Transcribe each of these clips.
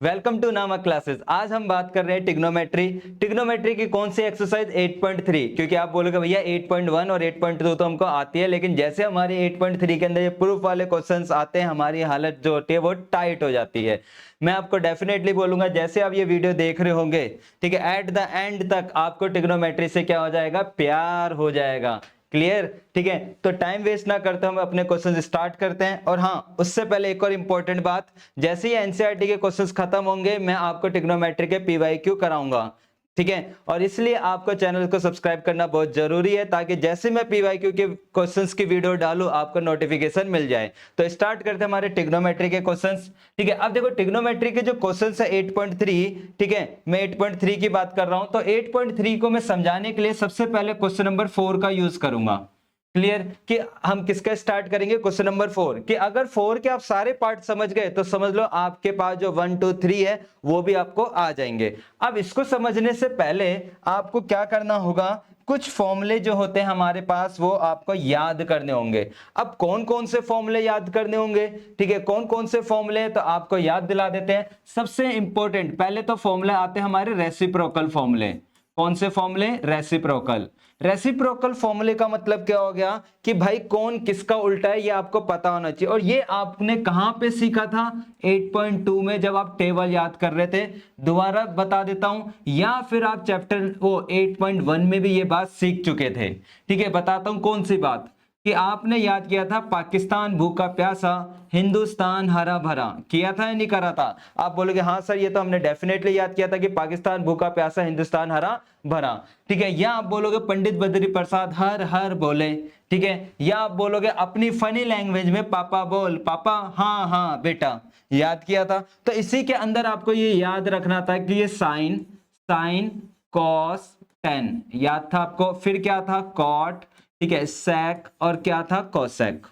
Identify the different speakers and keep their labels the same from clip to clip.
Speaker 1: Welcome to नामा classes. आज हम बात कर रहे हैं टिग्नोमेट्री की कौन सी एक्सरसाइज 8.3। क्योंकि आप बोलोगे भैया 8.1 और 8.2 तो हमको आती है, लेकिन जैसे हमारे 8.3 के अंदर ये प्रूफ वाले क्वेश्चंस आते हैं हमारी हालत जो होती है वो टाइट हो जाती है। मैं आपको डेफिनेटली बोलूंगा जैसे आप ये वीडियो देख रहे होंगे, ठीक है, एट द एंड तक आपको टिग्नोमेट्री से क्या हो जाएगा, प्यार हो जाएगा। क्लियर? ठीक है, तो टाइम वेस्ट ना करते हम अपने क्वेश्चन स्टार्ट करते हैं। और हाँ, उससे पहले एक और इंपॉर्टेंट बात, जैसे ही एनसीईआरटी के क्वेश्चंस खत्म होंगे मैं आपको ट्रिग्नोमेट्री के पीवाईक्यू कराऊंगा। ठीक है, और इसलिए आपको चैनल को सब्सक्राइब करना बहुत जरूरी है ताकि जैसे मैं पीवाईक्यू के क्वेश्चंस की वीडियो डालूं आपको नोटिफिकेशन मिल जाए। तो स्टार्ट करते हैं हमारे ट्रिग्नोमेट्री के क्वेश्चंस। ठीक है, अब देखो ट्रिग्नोमेट्री के जो क्वेश्चंस है 8.3, ठीक है, मैं 8.3 की बात कर रहा हूं, तो 8.3 को मैं समझाने के लिए सबसे पहले क्वेश्चन नंबर 4 का यूज करूंगा। क्लियर? कि हम किसका स्टार्ट करेंगे, क्वेश्चन नंबर 4। कि अगर 4 के आप सारे पार्ट समझ गए तो समझ लो आपके पास जो 1 2 3 है वो भी आपको आ जाएंगे। अब इसको समझने से पहले आपको क्या करना होगा, कुछ फॉर्मूले जो होते हैं हमारे पास वो आपको याद करने होंगे। अब कौन कौन से फॉर्मूले याद करने होंगे, ठीक है, कौन कौन से फॉर्मूले तो आपको याद दिला देते हैं। सबसे इंपॉर्टेंट पहले तो फॉर्मूले आते हैं हमारे रेसिप्रोकल फॉर्मूले। कौन से फॉर्मूले? रेसिप्रोकल। रेसिप्रोकल फॉर्मूले का मतलब क्या हो गया कि भाई कौन किसका उल्टा है ये आपको पता होना चाहिए। और ये आपने कहां पे सीखा था? 8.2 में, जब आप टेबल याद कर रहे थे। दोबारा बता देता हूं, या फिर आप चैप्टर वो 8.1 में भी ये बात सीख चुके थे। ठीक है, बताता हूं कौन सी बात। कि आपने याद किया था पाकिस्तान भूखा प्यासा, हिंदुस्तान हरा भरा, किया था या नहीं करा था? आप बोलोगे हाँ सर ये तो हमने डेफिनेटली याद किया था कि पाकिस्तान भूखा प्यासा, हिंदुस्तान हरा भरा। ठीक है, या आप बोलोगे पंडित बद्री प्रसाद हर हर बोले। ठीक है, या आप बोलोगे अपनी फनी लैंग्वेज में पापा बोल पापा हाँ हाँ बेटा, याद किया था। तो इसी के अंदर आपको ये याद रखना था कि ये साइन साइन कॉस टेन याद था आपको। फिर क्या था? कॉट, ठीक है, सेक, और क्या था? कोसेक।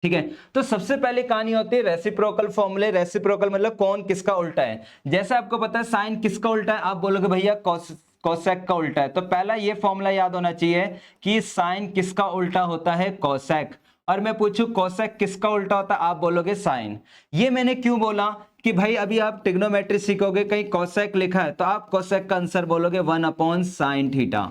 Speaker 1: ठीक है, तो सबसे पहले कहानी होती है रेसिप्रोकल फॉर्मूले। रेसिप्रोकल मतलब कौन किसका उल्टा है। जैसे आपको पता है साइन किसका उल्टा है, आप बोलोगे भैया कोसेक का उल्टा है। तो पहला ये फॉर्मूला याद होना चाहिए कि साइन किसका उल्टा होता है? कोसेक। और मैं पूछूं कोसेक किसका उल्टा होता है, आप बोलोगे साइन। ये मैंने क्यों बोला कि भाई अभी आप ट्रिग्नोमेट्री सीखोगे, कहीं कोसेक लिखा है तो आप कोसेक का आंसर बोलोगे 1/sin थीटा।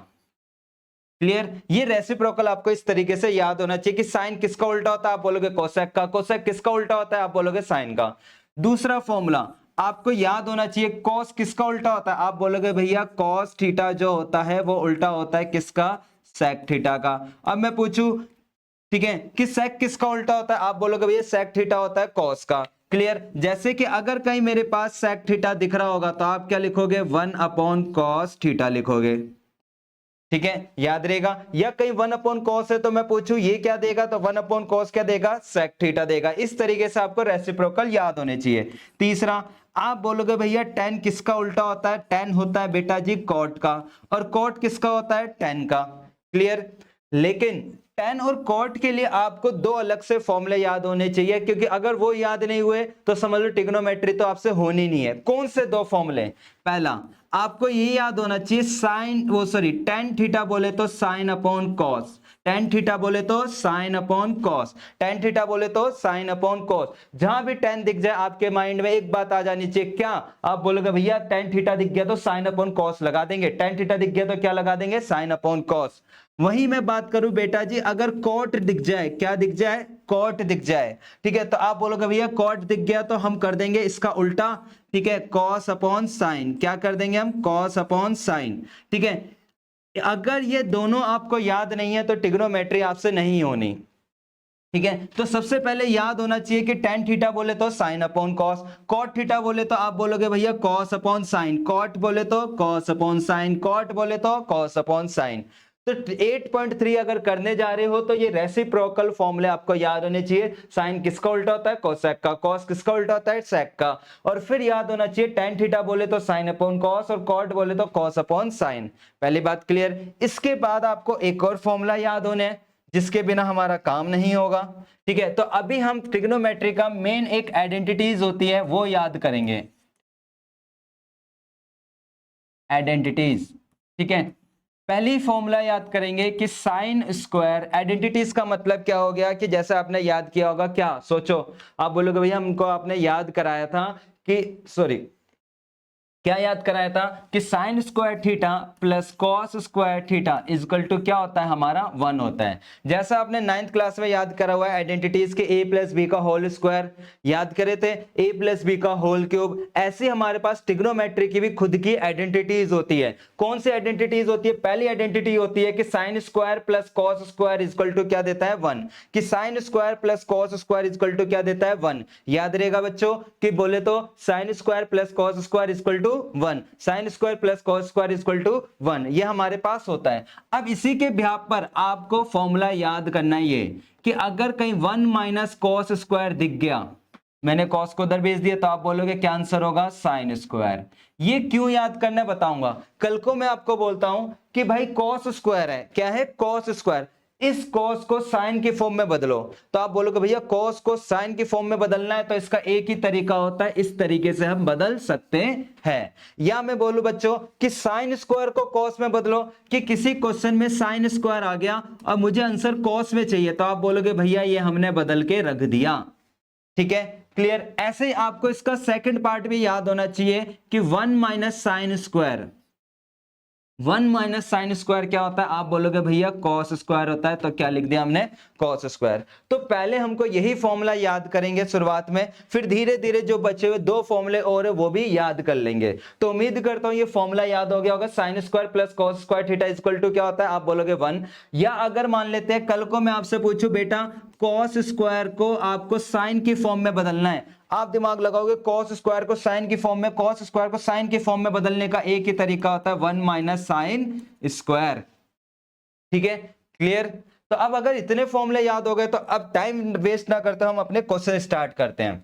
Speaker 1: क्लियर? ये रेसिप्रोकल आपको इस तरीके से याद होना चाहिए कि साइन किसका उल्टा होता है, आप बोलोगे कोसेक का। कोसेक किसका उल्टा होता है, आप बोलोगे साइन का। दूसरा फॉर्मूला आपको याद होना चाहिए, कॉस किसका उल्टा होता है, आप बोलोगे भैया कॉस थीटा जो होता है वो उल्टा होता है किसका? सेक थीटा का। अब मैं पूछूं, ठीक है, कि सेक किसका उल्टा होता है, आप बोलोगे भैया सेक थीटा होता है कॉस का। क्लियर? जैसे कि अगर कहीं मेरे पास सेक थीटा दिख रहा होगा तो आप क्या लिखोगे? 1/cos थीटा लिखोगे। ठीक है, याद रहेगा। या कहीं 1/cos है तो मैं पूछूं ये क्या देगा, तो 1/cos क्या देगा? sec थीटा देगा। इस तरीके से आपको रेसिप्रोकल याद होने चाहिए। तीसरा, आप बोलोगे भैया tan किसका उल्टा होता है? tan होता है बेटा जी cot का। और cot किसका होता है? tan का। क्लियर? लेकिन tan और cot के लिए आपको दो अलग से फॉर्मूले याद होने चाहिए, क्योंकि अगर वो याद नहीं हुए तो समझ लो ट्रिग्नोमेट्री तो आपसे होनी नहीं है। कौन से दो फॉर्मूले? पहला, आपको ये याद होना चाहिए साइन वो सॉरी tan थीटा बोले तो sine upon cos, tan theta बोले तो sine upon cos, tan theta बोले तो साइन अपॉन कॉस। जहां भी tan दिख जाए आपके माइंड में एक बात आ जानी चाहिए, क्या? आप बोलोगे भैया tan थीटा दिख गया तो साइन अपॉन कॉस लगा देंगे, tan थीटा दिख गया तो क्या लगा देंगे? Sign upon cos. वहीं मैं बात करूं बेटा जी, अगर कॉट दिख जाए, क्या दिख जाए? कॉट दिख जाए। ठीक है, तो आप बोलोगे भैया कॉट दिख गया तो हम कर देंगे इसका उल्टा। ठीक है, कॉस अपॉन साइन। क्या कर देंगे हम? Cos upon sine. ठीक है, अगर ये दोनों आपको याद नहीं है तो ट्रिग्नोमेट्री आपसे नहीं होनी। ठीक है, तो सबसे पहले याद होना चाहिए कि tan थीटा बोले तो sine upon cos, cot theta बोले तो आप बोलोगे भैया कॉस अपॉन साइन, कॉट बोले तो कॉस अपॉन साइन, कॉट बोले तो कॉस अपॉन साइन। तो 8.3 अगर करने जा रहे हो तो ये रेसिप्रोकल फॉर्मूले आपको याद होने चाहिए। साइन किसका उल्टा होता है? कोसेक का। कॉस किसका उल्टा होता है? सेक का। और फिर याद होना चाहिए tan थीटा बोले तो साइन अपॉन कॉस और कॉट बोले तो कॉस अपॉन साइन। पहली बात क्लियर। इसके बाद आपको एक और फॉर्मूला याद होने हैं जिसके बिना हमारा काम नहीं होगा। ठीक है, तो अभी हम ट्रिग्नोमेट्री का मेन एक आइडेंटिटीज होती है वो याद करेंगे। आइडेंटिटीज, ठीक है, पहली फॉर्मूला याद करेंगे कि साइन स्क्वायर, आइडेंटिटीज का मतलब क्या हो गया कि जैसे आपने याद किया होगा, क्या सोचो, आप बोलोगे भैया हमको आपने याद कराया था कि सॉरी क्या याद कराया था कि sine square theta plus cos square theta equal to क्या होता है हमारा 1 होता है। जैसा आपने 9th क्लास में याद करा हुआ है आइडेंटिटीज के a प्लस बी का होल स्क्वायर याद करे थे, a प्लस बी का होल क्यूब, ऐसे हमारे पास ट्रिग्नोमेट्री की भी खुद की आइडेंटिटीज होती है। कौन सी आइडेंटिटीज होती है? पहली आइडेंटिटी होती है कि sine square plus cos square equal to क्या देता है 1, कि sine square plus cos square equal to क्या देता है 1। याद रहेगा बच्चों कि बोले तो sine square plus cos square equal to 1, sine square plus cos square equal to 1, ये हमारे पास होता है। अब इसी के बिहाफ पर आपको फॉर्मूला याद करना है ये कि अगर कहीं 1 माइनस कॉस स्क्वायर दिख गया, मैंने कॉस को उधर भेज दिया, तो आप बोलोगे क्या आंसर होगा? Sine square. ये क्यों याद करना है बताऊंगा। कल को मैं आपको बोलता हूं कि भाई कॉस स्क्वायर है, क्या है? कॉस स्क्वायर, इस कॉस को साइन की फॉर्म में बदलो, तो आप बोलोगे भैया कॉस को साइन की फॉर्म में बदलना है तो इसका एक ही तरीका होता है, इस तरीके से हम बदल सकते हैं। या मैं बोलूं बच्चों कि साइन स्क्वायर को कॉस में बदलो, कि किसी क्वेश्चन में साइन स्क्वायर आ गया और मुझे आंसर कॉस में चाहिए, तो आप बोलोगे भैया ये हमने बदल के रख दिया। ठीक है, क्लियर? ऐसे ही आपको इसका सेकंड पार्ट भी याद होना चाहिए कि 1 minus sine square, 1 minus sine square क्या होता है? आप बोलोगे भैया कॉस स्क्वायर होता है, तो क्या लिख दिया हमने? Cos square. तो पहले हमको यही फॉर्मूला याद करेंगे शुरुआत में, फिर धीरे धीरे जो बचे हुए 2 फॉर्मूले और है वो भी याद कर लेंगे। तो उम्मीद करता हूं ये फॉर्मूला याद हो गया होगा। Sine square plus cos square theta equal to क्या होता है? आप बोलोगे 1। या अगर मान लेते हैं कल को मैं आपसे पूछूं बेटा कॉस स्क्वायर को आपको साइन की फॉर्म में बदलना है, आप दिमाग लगाओगे कॉस स्क्वायर को साइन की फॉर्म में, कॉस स्क्वायर को साइन की फॉर्म में बदलने का एक ही तरीका होता है 1 माइनस साइन स्क्वायर। ठीक है, क्लियर? तो अब अगर इतने फॉर्मूले याद हो गए तो अब टाइम वेस्ट ना करते हम अपने क्वेश्चन स्टार्ट करते हैं।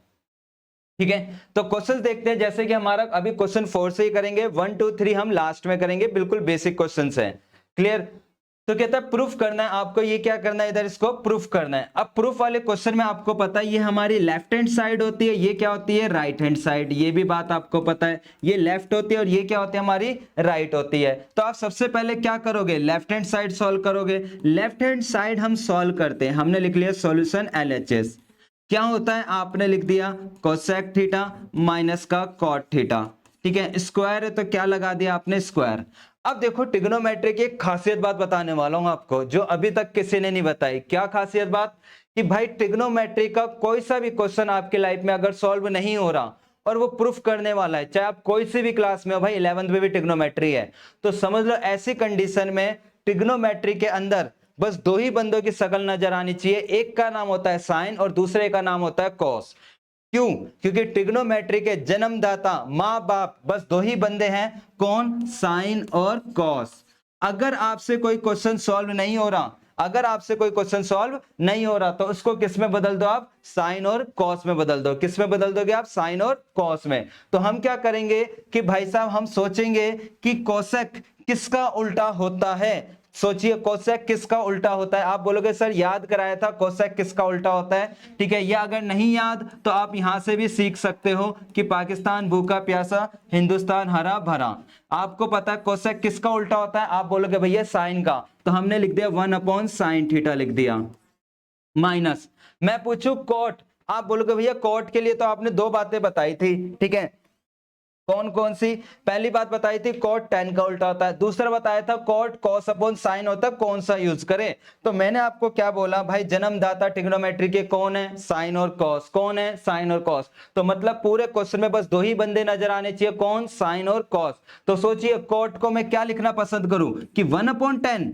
Speaker 1: ठीक है, तो क्वेश्चन देखते हैं। जैसे कि हमारा अभी क्वेश्चन 4 से ही करेंगे, 1 2 3 हम लास्ट में करेंगे, बिल्कुल बेसिक क्वेश्चन है। क्लियर? तो कहता है प्रूफ करना है आपको, ये क्या करना है? इधर इसको प्रूफ करना है। अब प्रूफ वाले क्वेश्चन में आपको पता है ये हमारी लेफ्ट हैंड साइड होती है, ये क्या होती है? Right hand side. ये भी बात आपको पता है, ये लेफ्ट होती है और ये क्या होती है? हमारी राइट होती है। तो आप सबसे पहले क्या करोगे? लेफ्ट हैंड साइड सॉल्व करोगे। लेफ्ट हैंड साइड हम सॉल्व करते हैं, हमने लिख लिया सॉल्यूशन LHS। क्या होता है? आपने लिख दिया कोसेक थीटा माइनस का कॉट थीटा। ठीक है, स्क्वायर है तो क्या लगा दिया आपने? स्क्वायर। अब देखो ट्रिग्नोमेट्री की एक खासियत बात बताने वाला हूं आपको, जो अभी तक किसी ने नहीं बताई। क्या खासियत बात? कि भाई ट्रिग्नोमेट्री का कोई सा भी क्वेश्चन आपके लाइफ में अगर सॉल्व नहीं हो रहा और वो प्रूफ करने वाला है, चाहे आप कोई सी भी क्लास में हो, भाई 11th में भी ट्रिग्नोमेट्री है, तो समझ लो ऐसी कंडीशन में ट्रिग्नोमेट्री के अंदर बस 2 ही बंदों की शक्ल नजर आनी चाहिए, एक का नाम होता है साइन और दूसरे का नाम होता है कॉस। क्यों? क्योंकि ट्रिग्नोमेट्री के जन्मदाता माँ बाप बस 2 ही बंदे हैं, कौन? साइन और कॉस। अगर आपसे कोई क्वेश्चन सॉल्व नहीं हो रहा, अगर आपसे कोई क्वेश्चन सॉल्व नहीं हो रहा तो उसको किस में बदल दो आप? साइन और कॉस में बदल दो। किस में बदल दोगे आप? साइन और कॉस में। तो हम क्या करेंगे कि भाई साहब हम सोचेंगे कि कोसेक किसका उल्टा होता है। सोचिए कोसेक किसका उल्टा होता है? आप बोलोगे सर याद कराया था कोसेक किसका उल्टा होता है। ठीक है, ये अगर नहीं याद तो आप यहां से भी सीख सकते हो कि पाकिस्तान भूखा प्यासा, हिंदुस्तान हरा भरा। आपको पता है कोसेक किसका उल्टा होता है? आप बोलोगे भैया साइन का, तो हमने लिख दिया 1 अपॉन साइन थीटा लिख दिया। माइनस मैं पूछूं कॉट, आप बोलोगे भैया कॉट के लिए तो आपने 2 बातें बताई थी। ठीक है, कौन कौन सी? पहली बात बताई थी कॉट tan का उल्टा होता है, दूसरा बताया था कॉट कॉस अपॉन साइन होता है, कौन सा यूज करें? तो मैंने आपको क्या बोला भाई, जन्मदाता ट्रिग्नोमेट्री के कौन है? साइन और कॉस। कौन है? साइन और कॉस। तो मतलब पूरे क्वेश्चन में बस 2 ही बंदे नजर आने चाहिए, कौन? साइन और कॉस। तो सोचिए कॉट को मैं क्या लिखना पसंद करूं कि 1 अपॉन 10,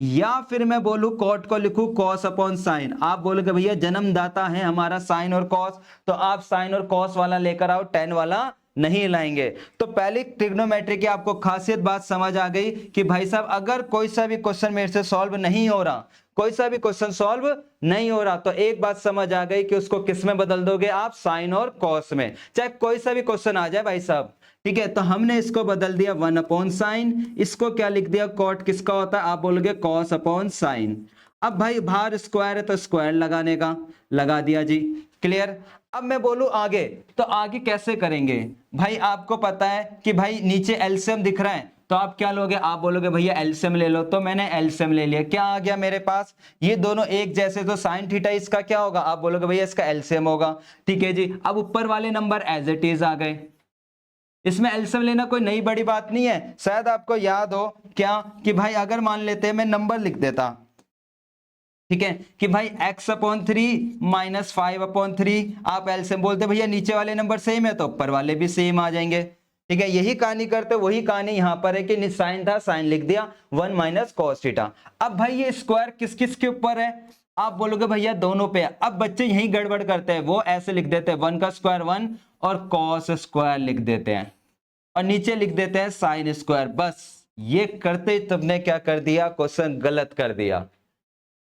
Speaker 1: या फिर मैं बोलूं कॉट को लिखूं कॉस अपॉन साइन। आप बोलोगे भैया जन्मदाता है हमारा साइन और कॉस, तो आप साइन और कॉस वाला लेकर आओ, 10 वाला नहीं लाएंगे। तो पहली ट्रिग्नोमेट्री की आपको खासियत बात समझ आ गई कि भाई साहब अगर कोई सा भी क्वेश्चन मेरे से सॉल्व नहीं हो रहा, कोई सा भी क्वेश्चन सॉल्व नहीं हो रहा, तो एक बात समझ आ गई कि उसको किस में बदल दोगे आप? साइन और कॉस में। चाहे कोई सा भी क्वेश्चन आ जाए भाई साहब। ठीक है, तो हमने इसको बदल दिया 1 अपॉन साइन, इसको क्या लिख दिया? कॉट किसका होता है? आप बोलोगे कॉस अपॉन साइन। अब भाई बाहर स्क्वायर है तो स्क्वायर लगाने का, लगा दिया जी। क्लियर? अब मैं बोलूं आगे, तो आगे कैसे करेंगे? भाई आपको पता है कि भाई नीचे एलसीएम दिख रहा है, तो आप क्या लोगे, आप बोलोगे भैया एलसीएम ले लो, तो मैंने एलसीएम ले लिया, क्या आ गया मेरे पास, ये दोनों एक जैसे, तो साइन थीटा इसका क्या होगा, आप बोलोगे भैया इसका एलसीएम होगा। ठीक है जी, अब ऊपर वाले नंबर एज इट इज आ गए, इसमें एलसीएम लेना कोई नई बड़ी बात नहीं है। शायद आपको याद हो क्या कि भाई अगर मान लेते हैं मैं नंबर लिख देता, ठीक है, कि भाई x/3 माइनस 5/3, आप एलसीएम बोलते भैया नीचे वाले नंबर सेम है तो ऊपर वाले भी सेम आ जाएंगे। ठीक है, यही कहानी करते, वही कहानी यहां पर है कि साइन था, साइन लिख दिया 1 माइनस कॉस थीटा। अब भाई ये स्क्वायर किस किस के ऊपर है, आप बोलोगे भैया दोनों पे। अब बच्चे यही गड़बड़ करते हैं, वो ऐसे लिख देते हैं 1 का स्क्वायर 1 और कॉस स्क्वायर लिख देते हैं और नीचे लिख देते हैं साइन स्क्वायर। बस ये करते तुमने क्या कर दिया, क्वेश्चन गलत कर दिया।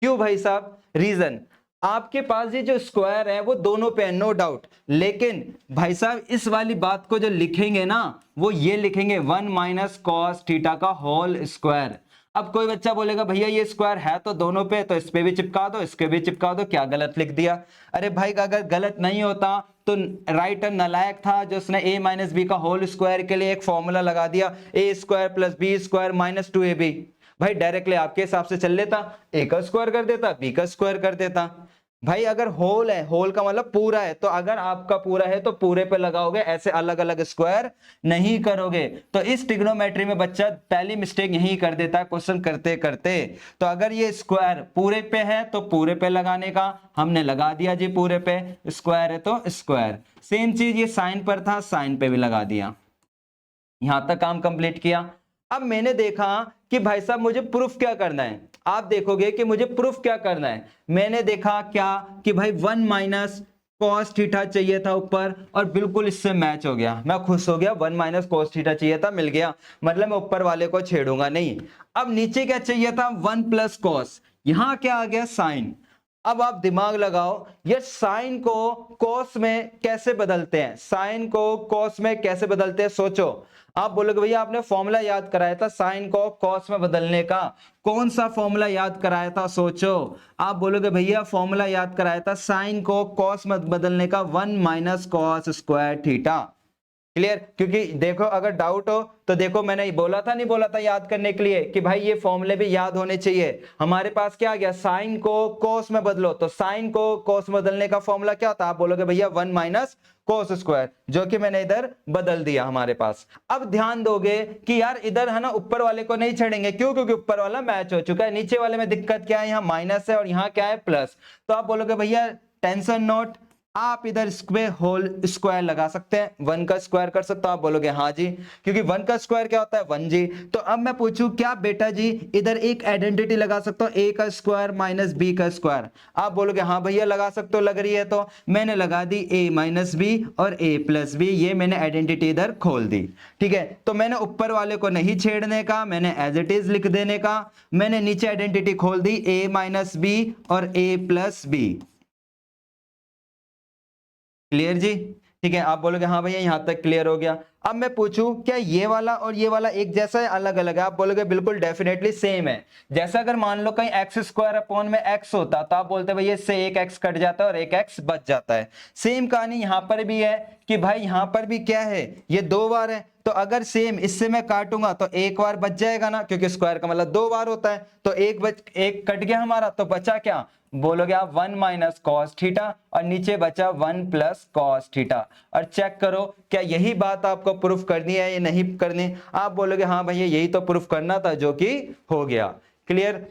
Speaker 1: क्यों भाई साहब, रीजन, आपके पास ये जो स्क्वायर है वो दोनों पे है, नो डाउट, लेकिन भाई साहब इस वाली बात को जो लिखेंगे ना, वो ये लिखेंगे 1 माइनस कॉस थीटा का होल स्क्वायर। अब कोई बच्चा बोलेगा भैया ये स्क्वायर है तो दोनों पे, तो इस पे भी चिपका दो, इसके भी चिपका दो, क्या गलत लिख दिया। अरे भाई अगर गलत नहीं होता तो राइटर नालायक था जो उसने a माइनस बी का होल स्क्वायर के लिए एक फॉर्मूला लगा दिया, a square plus B square minus 2ab। भाई डायरेक्टली आपके हिसाब से चल लेता, a का स्क्वायर कर देता, b का स्क्वायर कर देता। भाई अगर होल है, होल का मतलब पूरा है, तो अगर आपका पूरा है तो पूरे पे लगाओगे, ऐसे अलग अलग स्क्वायर नहीं करोगे। तो इस ट्रिग्नोमेट्री में बच्चा पहली मिस्टेक यही कर देता है क्वेश्चन करते करते। तो अगर ये स्क्वायर पूरे पे है तो पूरे पे लगाने का, हमने लगा दिया जी पूरे पे, स्क्वायर है तो स्क्वायर। सेम चीज ये साइन पर था, साइन पे भी लगा दिया, यहां तक काम कंप्लीट किया। अब मैंने देखा कि भाई साहब मुझे प्रूफ क्या करना है, आप देखोगे कि मुझे प्रूफ क्या करना है। मैंने देखा क्या कि भाई 1 माइनस कॉस थीटा चाहिए था ऊपर, और बिल्कुल इससे मैच हो गया, मैं खुश हो गया, 1 माइनस कॉस थीटा चाहिए था, मिल गया, मतलब मैं ऊपर वाले को छेड़ूंगा नहीं। अब नीचे क्या चाहिए था, 1 प्लस कॉस, यहां क्या आ गया साइन। अब आप दिमाग लगाओ, ये साइन को कॉस में कैसे बदलते हैं, साइन को कॉस में कैसे बदलते हैं, सोचो। आप बोलोगे भैया आपने फॉर्मूला याद कराया था साइन को कॉस में बदलने का, कौन सा फॉर्मूला याद कराया था, सोचो। आप बोलोगे भैया फॉर्मूला याद कराया था साइन को कॉस में बदलने का, 1 minus cos square theta. Clear, क्योंकि देखो अगर डाउट हो तो देखो मैंने बोला था नहीं बोला था याद करने के लिए कि भाई ये फॉर्मूले भी याद होने चाहिए। हमारे पास क्या आ गया, साइन को कोस में बदलो, तो साइन को कोस में बदलने का फॉर्मूला क्या था, आप बोलोगे भैया 1 माइनस कोस स्क्वायर, जो कि मैंने इधर बदल दिया हमारे पास। अब ध्यान दोगे कि यार इधर है ना ऊपर वाले को नहीं छेड़ेंगे, क्यों, क्योंकि ऊपर वाला मैच हो चुका है, नीचे वाले में दिक्कत क्या है, यहाँ माइनस है और यहाँ क्या है प्लस। तो आप बोलोगे भैया टेंशन नोट, आप इधर इसमें होल स्क्वायर लगा सकते हैं, 1 का स्क्वायर कर सकते हो, आप बोलोगे हाँ जी, क्योंकि 1 का स्क्वायर क्या होता है 1 जी। तो अब मैं पूछूं क्या बेटा जी इधर एक आइडेंटिटी लगा सकता हूं, a का स्क्वायर माइनस b का स्क्वायर, आप बोलोगे हाँ भैया लगा सकते हो, लग रही है, तो मैंने लगा दी a माइनस बी और a प्लस बी, ये मैंने आइडेंटिटी इधर खोल दी। ठीक है, तो मैंने ऊपर वाले को नहीं छेड़ने का, मैंने एज इट इज लिख देने का, मैंने नीचे आइडेंटिटी खोल दी a माइनस बी और a प्लस बी। क्लियर जी, ठीक है, आप बोलोगे हाँ भैया यहां तक क्लियर हो गया। अब मैं पूछूं क्या ये वाला और ये वाला एक जैसा है अलग अलग है, आप बोलोगे बिल्कुल डेफिनेटली सेम है। जैसा अगर मान लो कहीं एक्स स्क्वायर अपॉन में एक्स होता तो आप बोलते भैया इससे एक एक्स कट जाता है और एक एक्स बच जाता है। सेम कहानी यहां पर भी है कि भाई यहां पर भी क्या है, ये 2 बार है, तो अगर सेम इससे मैं काटूंगा तो एक बार बच जाएगा ना, क्योंकि स्क्वायर का मतलब 2 बार होता है, तो एक कट गया हमारा, तो बचा क्या, बोलोगे आप 1 माइनस कॉस थीटा और नीचे बचा 1 प्लस कॉस थीटा। और चेक करो क्या यही बात आपको प्रूफ करनी है या नहीं करनी, आप बोलोगे हाँ भैया यही तो प्रूफ करना था, जो कि हो गया। क्लियर,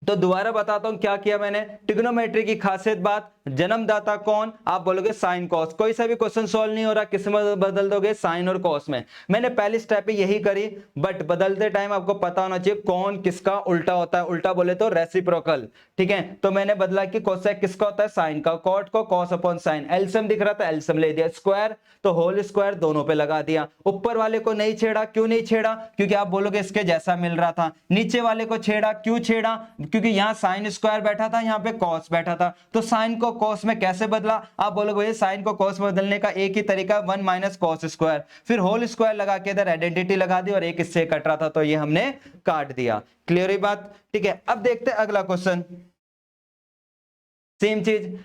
Speaker 1: तो दोबारा बताता हूं क्या किया मैंने, ट्रिग्नोमेट्री की खासियत बात, जन्मदाता कौन, आप बोलोगे साइन कॉस, कोई सा भी क्वेश्चन सॉल्व नहीं हो रहा किस में बदल दोगे, साइन और कॉस में। मैंने पहली स्टेप पे यही करी, बट बदलते टाइम आपको पता होना चाहिए कौन किसका उल्टा होता है, उल्टा बोले तो रेसिप्रोकल। ठीक है, तो मैंने बदला कि कोसेक किसका होता है, साइन का, कॉट को कॉस अपॉन साइन, एलसीएम दिख रहा था एलसीएम ले दिया, स्क्वायर तो होल स्क्वायर दोनों पे लगा दिया, ऊपर वाले को नहीं छेड़ा, क्यों नहीं छेड़ा, क्योंकि आप बोलोगे इसके जैसा मिल रहा था, नीचे वाले को छेड़ा, क्यों छेड़ा, क्योंकि यहाँ साइन स्क्वायर बैठा था यहाँ पे कॉस बैठा था, तो साइन को कॉस में कैसे बदला, आप बोलोगे ये साइन को कॉस में बदलने का एक ही तरीका 1 माइनस कॉस स्क्वायर, फिर होल स्क्वायर लगा के इधर आइडेंटिटी लगा दी और एक इससे कट रहा था तो ये हमने काट दिया। क्लियर हुई बात, ठीक है। अब देखते हैं अगला क्वेश्चन, सेम चीज,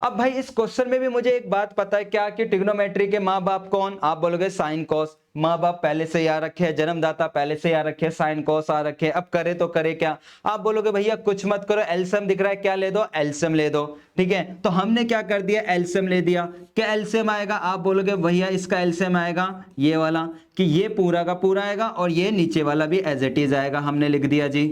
Speaker 1: अब भाई इस क्वेश्चन में भी मुझे एक बात पता है क्या, कि ट्रिग्नोमेट्री के माँ बाप कौन, आप बोलोगे साइन कॉस, माँ बाप पहले से याद रखे हैं, जन्मदाता पहले से याद रखे, साइन कॉस आ रखे। अब करे तो करे क्या, आप बोलोगे भैया कुछ मत करो, एलसीएम दिख रहा है, क्या ले दो, एलसीएम ले दो। ठीक है, तो हमने क्या कर दिया, एलसीएम ले दिया। क्या एलसीएम आएगा, आप बोलोगे भैया इसका एलसीएम आएगा ये वाला, कि ये पूरा का पूरा आएगा और ये नीचे वाला भी एज इट इज आएगा, हमने लिख दिया जी।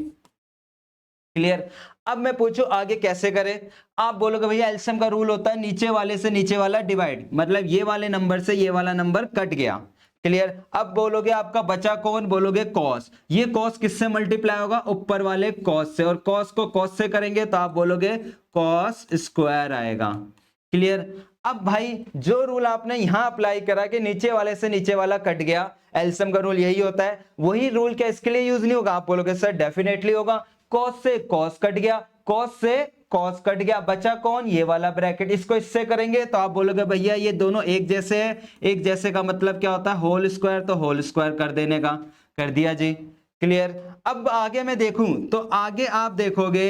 Speaker 1: क्लियर। अब मैं पूछूं आगे कैसे करें, आप बोलोगे भैया एलसीएम का रूल होता है नीचे वाले से नीचे वाला डिवाइड, मतलब ये वाले नंबर से ये वाला नंबर कट गया। क्लियर। अब बोलोगे आपका बचा कौन, बोलोगे कॉस, ये कॉस किससे मल्टीप्लाई होगा, ऊपर वाले कॉस से, और कॉस को कॉस से करेंगे तो आप बोलोगे कॉस स्क्वायर आएगा। क्लियर। अब भाई जो रूल आपने यहां अप्लाई करा कि नीचे वाले से नीचे वाला कट गया, एलसीएम का रूल यही होता है, वही रूल क्या इसके लिए यूज नहीं होगा, आप बोलोगे सर डेफिनेटली होगा। कॉस से कॉस कट गया, कॉस से कॉस कट गया, बचा कौन, ये वाला ब्रैकेट, इसको इससे करेंगे तो आप बोलोगे भैया ये दोनों एक जैसे है, एक जैसे का मतलब क्या होता है, होल स्क्वायर, तो होल स्क्वायर कर देने का, कर दिया जी। क्लियर। अब आगे मैं देखूं तो आगे आप देखोगे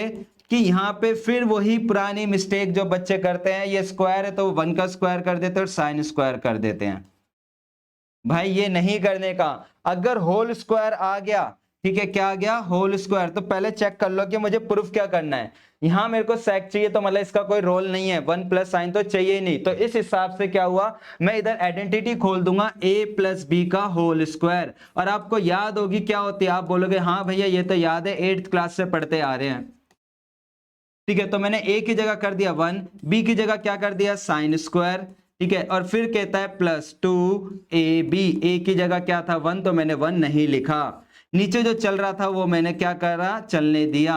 Speaker 1: कि यहाँ पे फिर वही पुरानी मिस्टेक जो बच्चे करते हैं, ये स्क्वायर है तो 1 का स्क्वायर कर देते हैं और साइन स्क्वायर कर देते हैं। भाई ये नहीं करने का, अगर होल स्क्वायर आ गया, ठीक है, क्या आ गया, होल स्क्वायर, तो पहले चेक कर लो कि मुझे प्रूफ क्या करना है। यहां मेरे को सेक चाहिए तो मतलब इसका कोई रोल नहीं है, 1 प्लस साइन तो चाहिए ही नहीं, तो इस हिसाब से क्या हुआ, मैं इधर आइडेंटिटी खोल दूंगा a प्लस बी का होल स्क्वायर, और आपको याद होगी क्या होती है, आप बोलोगे हाँ भैया ये तो याद है, 8th क्लास से पढ़ते आ रहे हैं। ठीक है, तो मैंने a की जगह कर दिया 1, b की जगह क्या कर दिया, साइन स्क्वायर। ठीक है, और फिर कहता है प्लस 2ab, a की जगह क्या था 1, तो मैंने 1 नहीं लिखा, नीचे जो चल रहा था वो मैंने क्या करा, चलने दिया।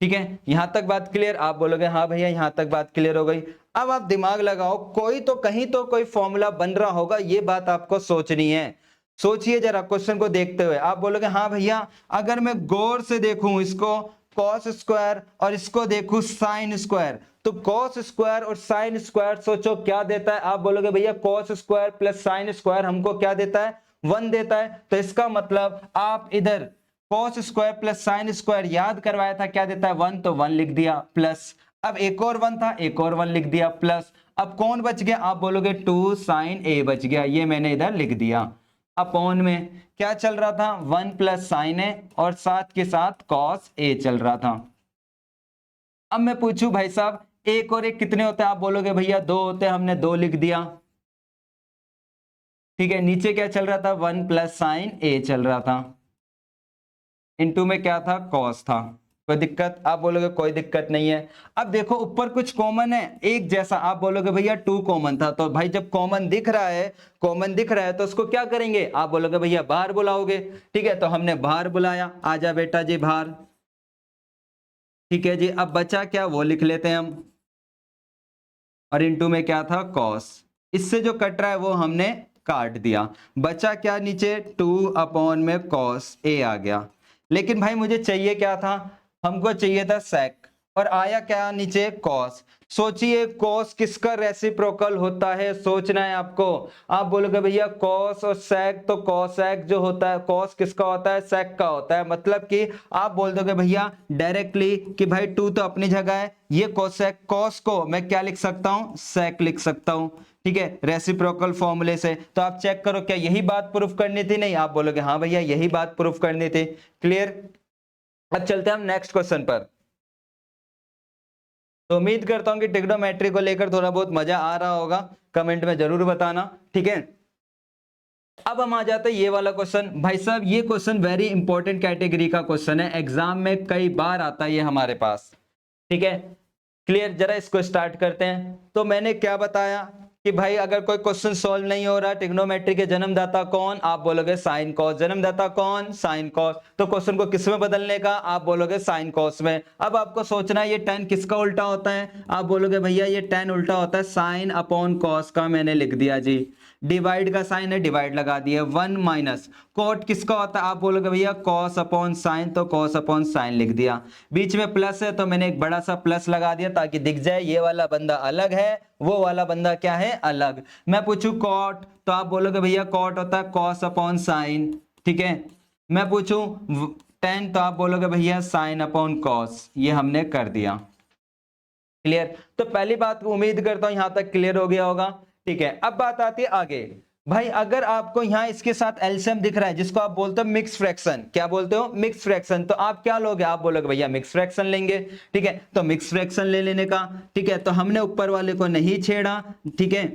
Speaker 1: ठीक है, यहां तक बात क्लियर, आप बोलोगे हाँ भैया यहां तक बात क्लियर हो गई। अब आप दिमाग लगाओ, कोई तो कहीं तो कोई फॉर्मूला बन रहा होगा, ये बात आपको सोचनी है। सोचिए जरा क्वेश्चन को देखते हुए, आप बोलोगे हाँ भैया अगर मैं गौर से देखूं इसको कॉस स्क्वायर और इसको देखूं साइन स्क्वायर, तो कॉस स्क्वायर और साइन स्क्वायर सोचो क्या देता है, आप बोलोगे भैया cos square plus sine square हमको क्या देता है, 1 देता है, तो इसका मतलब आप इधर cos square plus sine square याद करवाया था, क्या देता है 1, तो 1 लिख दिया प्लस, अब एक और 1 था, एक और 1 लिख दिया प्लस, अब कौन बच गया, आप बोलोगे 2 साइन ए बच गया, ये मैंने इधर लिख दिया। अपॉन में क्या चल रहा था, 1 प्लस साइन ए और साथ के साथ कॉस ए चल रहा था। अब मैं पूछूं भाई साहब एक और एक कितने होते हैं, आप बोलोगे भैया 2 होते हैं, हमने 2 लिख दिया। ठीक है, नीचे क्या चल रहा था, 1 प्लस साइन ए चल रहा था, इनटू में क्या था, कॉस था। कोई दिक्कत, आप बोलोगे कोई दिक्कत नहीं है। अब देखो ऊपर कुछ कॉमन है एक जैसा, आप बोलोगे भैया 2 कॉमन था, तो भाई जब कॉमन दिख रहा है, कॉमन दिख रहा है तो उसको क्या करेंगे, आप बोलोगे भैया बाहर बुलाओगे। ठीक है, तो हमने बाहर बुलाया, आजा बेटा जी बाहर। ठीक है जी, अब बचा क्या वो लिख लेते हैं हम, और इनटू में क्या था, कॉस, इससे जो कट रहा है वो हमने काट दिया, बचा क्या नीचे 2 अपॉन में कॉस ए आ गया। लेकिन भाई मुझे चाहिए क्या था, हमको चाहिए था सेक, और आया क्या नीचे, कॉस। सोचिए कॉस किसका रेसिप्रोकल होता है, सोचना है आपको। आप बोलोगे भैया कॉस और सेक, तो कॉसेक जो होता है, कॉस किसका होता है, सेक का होता है, मतलब कि आप बोल दोगे भैया डायरेक्टली कि भाई 2 तो अपनी जगह है, ये कॉसेक, कॉस को मैं क्या लिख सकता हूं, सेक लिख सकता हूं। ठीक है, रेसिप्रोकल फॉर्मूले से, तो आप चेक करो क्या यही बात प्रूफ करनी थी, नहीं, आप बोलोगे हाँ भैया यही बात प्रूफ करनी थी। क्लियर। अब चलते हैं हम नेक्स्ट क्वेश्चन पर। तो उम्मीद करता हूं कि ट्रिग्नोमेट्री को लेकर थोड़ा बहुत मजा आ रहा होगा, कमेंट में जरूर बताना। ठीक है, अब हम आ जाते हैं ये वाला क्वेश्चन। भाई साहब ये क्वेश्चन वेरी इंपॉर्टेंट कैटेगरी का क्वेश्चन है, एग्जाम में कई बार आता है ये हमारे पास। ठीक है, क्लियर, जरा इसको स्टार्ट करते हैं। तो मैंने क्या बताया कि भाई अगर कोई क्वेश्चन सॉल्व नहीं हो रहा, ट्रिग्नोमेट्री के जन्मदाता कौन, आप बोलोगे साइन कॉस, जन्मदाता कौन, साइन कॉस, तो क्वेश्चन को किस में बदलने का, आप बोलोगे साइन कॉस में। अब आपको सोचना है ये tan किसका उल्टा होता है, आप बोलोगे भैया ये tan उल्टा होता है साइन अपॉन कॉस का, मैंने लिख दिया जी। डिवाइड का साइन है, डिवाइड लगा दिया। 1 माइनस कॉट किसका होता है, आप बोलोगे भैया कॉस अपॉन साइन, तो कॉस अपॉन साइन लिख दिया। बीच में प्लस है तो मैंने एक बड़ा सा प्लस लगा दिया ताकि दिख जाए ये वाला बंदा अलग है, वो वाला बंदा क्या है, अलग। मैं पूछूं कॉट, तो आप बोलोगे भैया कॉट होता है कॉस अपॉन साइन। ठीक है, मैं पूछूं tan, तो आप बोलोगे भैया साइन अपॉन कॉस, ये हमने कर दिया। क्लियर। तो पहली बात उम्मीद करता हूं यहां तक क्लियर हो गया होगा। ठीक है, अब बात आती है आगे। भाई अगर आपको यहां इसके साथ एलसीएम दिख रहा है जिसको आप बोलते हो मिक्स फ्रैक्शन, क्या बोलते हो मिक्स फ्रैक्शन, तो आप क्या लोगे, आप बोलोगे भैया मिक्स फ्रैक्शन लेंगे। ठीक है, तो मिक्स फ्रैक्शन ले लेने का, ठीक है, तो हमने ऊपर वाले को नहीं छेड़ा, ठीक है,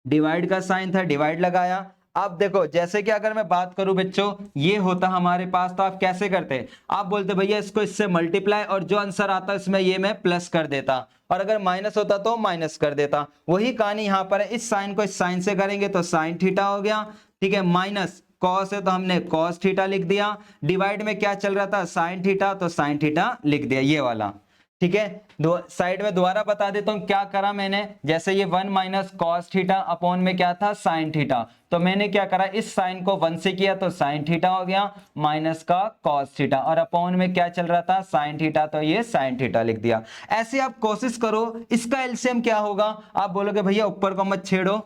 Speaker 1: डिवाइड का साइन था, डिवाइड लगाया। अब देखो जैसे कि अगर मैं बात करूं बच्चों, ये होता हमारे पास, तो आप कैसे करते, आप बोलते भैया इसको इससे मल्टीप्लाई, और जो आंसर आता इसमें ये मैं प्लस कर देता, और अगर माइनस होता तो माइनस कर देता। वही कहानी यहां पर है, इस साइन को इस साइन से करेंगे तो साइन थीटा हो गया, ठीक है, माइनस कॉस है तो हमने कॉस थीटा लिख दिया, डिवाइड में क्या चल रहा था साइन थीटा, तो साइन थीटा लिख दिया ये वाला। ठीक है, दो साइड में दोबारा बता देता हूं क्या करा मैंने, जैसे ये 1 माइनस कॉस थीटा अपॉन में क्या था साइन थीटा, तो मैंने क्या करा इस साइन को 1 से किया तो साइन थीटा हो गया, माइनस का कॉस थीटा, और अपॉन में क्या चल रहा था साइन थीटा, तो ये साइन थीटा लिख दिया। ऐसे आप कोशिश करो, इसका एलसीएम क्या होगा, आप बोलोगे भैया ऊपर को मत छेड़ो,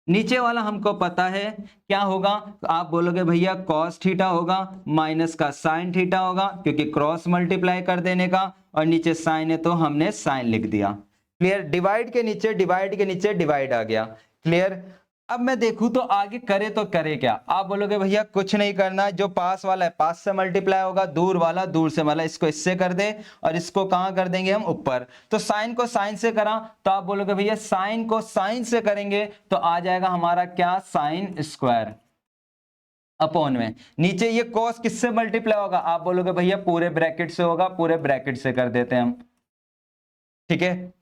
Speaker 1: नीचे वाला हमको पता है क्या होगा, तो आप बोलोगे भैया cos थीटा होगा माइनस का sin थीटा होगा, क्योंकि क्रॉस मल्टीप्लाई कर देने का, और नीचे साइन है तो हमने साइन लिख दिया। क्लियर, डिवाइड के नीचे डिवाइड के नीचे डिवाइड आ गया। क्लियर। अब मैं देखूं तो आगे करे तो करे क्या, आप बोलोगे भैया कुछ नहीं करना, जो पास वाला है पास से मल्टीप्लाई होगा, दूर वाला दूर से, मतलब इसको इससे कर दे और इसको कहां कर देंगे हम ऊपर, तो साइन को साइन से करा, तो आप बोलोगे भैया साइन को साइन से करेंगे तो आ जाएगा हमारा क्या साइन स्क्वायर अपॉन में, नीचे ये कॉस किससे मल्टीप्लाई होगा, आप बोलोगे भैया पूरे ब्रैकेट से होगा, पूरे ब्रैकेट से कर देते हैं हम। ठीक है,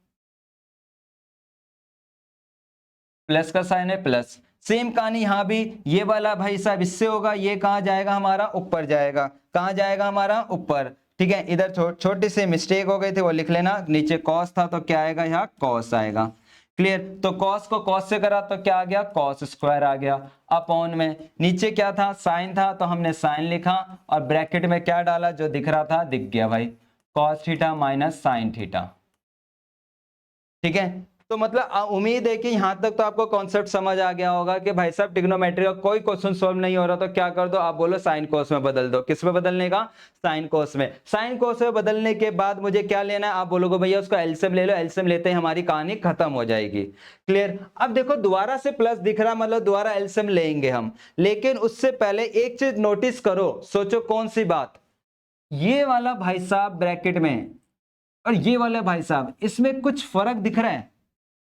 Speaker 1: प्लस का साइन है प्लस, सेम कहानी यहां भी, ये वाला भाई साहब इससे होगा, ये कहां जाएगा हमारा ऊपर जाएगा, कहां जाएगा हमारा ऊपर। ठीक है, इधर छोटी सी मिस्टेक हो गई थी वो लिख लेना, नीचे कॉस था तो क्या आएगा यहाँ कॉस आएगा। क्लियर, तो कॉस को कॉस से करा तो क्या आ गया कॉस स्क्वायर आ गया, अपॉन में नीचे क्या था साइन था तो हमने साइन लिखा, और ब्रैकेट में क्या डाला जो दिख रहा था दिख गया भाई, cos theta minus sine theta. ठीक है, तो मतलब उम्मीद है कि यहां तक तो आपको कॉन्सेप्ट समझ आ गया होगा कि भाई साहब ट्रिग्नोमेट्री का कोई क्वेश्चन सॉल्व नहीं हो रहा तो क्या कर दो, आप बोलो साइन कोस में बदल दो, किस में बदलने का साइन कोस में, साइन कोस में बदलने के बाद मुझे क्या लेना है, आप बोलोगे भैया उसको एलसीएम ले लो, एलसीएम लेते ही हमारी कहानी खत्म हो जाएगी। क्लियर, अब देखो दोबारा से प्लस दिख रहा, मतलब दोबारा एलसीएम लेंगे हम, लेकिन उससे पहले एक चीज नोटिस करो, सोचो कौन सी बात, ये वाला भाई साहब ब्रैकेट में और ये वाला भाई साहब इसमें कुछ फर्क दिख रहा है,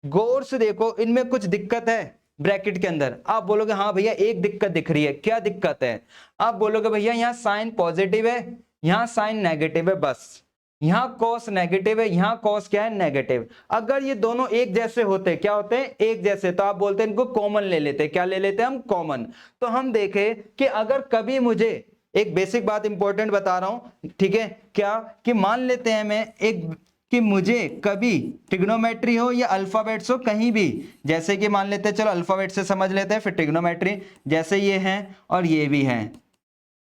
Speaker 1: गौर से देखो इनमें कुछ दिक्कत है ब्रैकेट के अंदर, आप बोलोगे हाँ भैया एक दिक्कत दिख रही है, क्या दिक्कत है, आप बोलोगे भैया यहाँ साइन पॉजिटिव है, यहाँ साइन नेगेटिव है, बस यहाँ कॉस नेगेटिव है, यहाँ कॉस क्या है नेगेटिव, अगर ये दोनों एक जैसे होते, क्या होते हैं एक जैसे, तो आप बोलते हैं इनको कॉमन ले लेते, क्या ले लेते हैं हम कॉमन, तो हम देखें कि अगर कभी मुझे एक बेसिक बात इंपॉर्टेंट बता रहा हूं, ठीक है, क्या कि मान लेते हैं मैं एक कि मुझे कभी ट्रिग्नोमेट्री हो या अल्फाबेट्स हो कहीं भी, जैसे कि मान लेते हैं चलो अल्फाबेट से समझ लेते हैं फिर ट्रिग्नोमेट्री, जैसे ये हैं और ये भी हैं,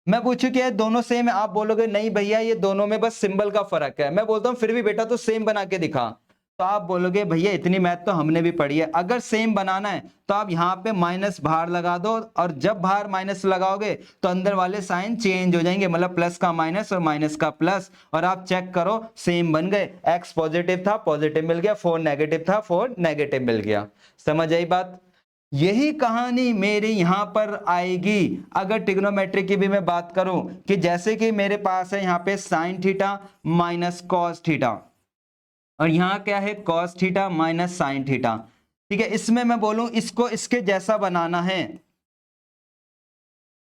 Speaker 1: मैं पूछूं कि दोनों सेम है, आप बोलोगे नहीं भैया ये दोनों में बस सिंबल का फर्क है, मैं बोलता हूं फिर भी बेटा तो सेम बना के दिखा, तो आप बोलोगे भैया इतनी मैथ तो हमने भी पढ़ी है, अगर सेम बनाना है तो आप यहाँ पे माइनस बाहर लगा दो, और जब बाहर माइनस लगाओगे तो अंदर वाले साइन चेंज हो जाएंगे, मतलब प्लस का माइनस और माइनस का प्लस, और आप चेक करो सेम बन गए, एक्स पॉजिटिव था पॉजिटिव मिल गया, 4 नेगेटिव था 4 नेगेटिव मिल गया। समझ आई बात, यही कहानी मेरी यहां पर आएगी अगर ट्रिग्नोमेट्री की भी मैं बात करूं, कि जैसे कि मेरे पास है यहाँ पे sine theta minus cos theta, और यहां क्या है cos theta minus sine theta. ठीक है, इसमें मैं बोलूं इसको इसके जैसा बनाना है,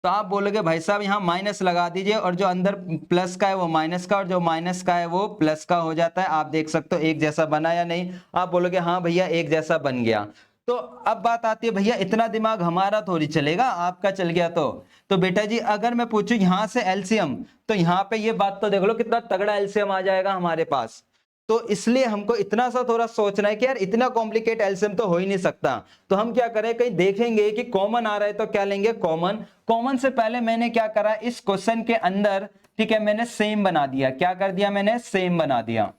Speaker 1: तो आप बोलोगे भाई साहब यहां माइनस लगा दीजिए, और जो अंदर प्लस का है वो माइनस का, और जो माइनस का है वो प्लस का हो जाता है, आप देख सकते हो एक जैसा बना या नहीं, आप बोलोगे हाँ भैया एक जैसा बन गया। तो अब बात आती है भैया इतना दिमाग हमारा थोड़ी चलेगा, आपका चल गया तो बेटा जी अगर मैं पूछूं यहां से एलसीएम, तो यहां पे ये बात तो देख लो कितना तगड़ा एलसीएम आ जाएगा हमारे पास, तो इसलिए हमको इतना सा थोड़ा सोचना है कि यार इतना कॉम्प्लिकेट एलसीएम तो हो ही नहीं सकता, तो हम क्या करें कहीं देखेंगे कि कॉमन आ रहा है तो क्या लेंगे कॉमन, कॉमन से पहले मैंने क्या करा इस क्वेश्चन के अंदर, ठीक है, मैंने सेम बना दिया, क्या कर दिया मैंने सेम बना दिया।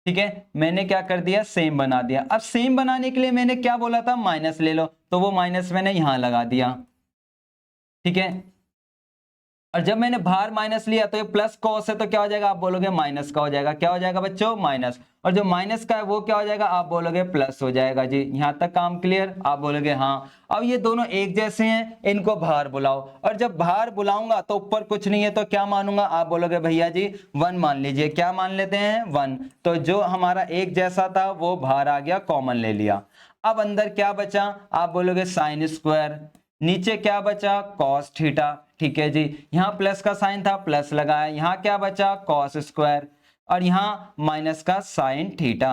Speaker 1: ठीक है, मैंने क्या कर दिया सेम बना दिया, अब सेम बनाने के लिए मैंने क्या बोला था माइनस ले लो, तो वो माइनस मैंने यहां लगा दिया। ठीक है, और जब मैंने बाहर माइनस लिया तो ये प्लस कॉस है तो क्या हो जाएगा, आप बोलोगे माइनस का हो जाएगा। क्या हो जाएगा बच्चों, माइनस। और जो माइनस का है वो क्या हो जाएगा, आप बोलोगे प्लस हो जाएगा जी। यहां तक काम क्लियर, आप बोलोगे हाँ। अब ये दोनों एक जैसे हैं, इनको बाहर बुलाओ, और जब बाहर बुलाऊंगा तो ऊपर कुछ नहीं है तो क्या मानूंगा, आप बोलोगे भैया जी 1 मान लीजिए। क्या मान लेते हैं, 1। तो जो हमारा एक जैसा था वो बाहर आ गया, कॉमन ले लिया। अब अंदर क्या बचा, आप बोलोगे साइन स्क्वायर। नीचे क्या बचा, कॉस थीटा। ठीक है जी, यहां प्लस का साइन था, प्लस लगाया। यहां क्या बचा, कॉस स्क्वायर। और यहां माइनस का साइन थीटा।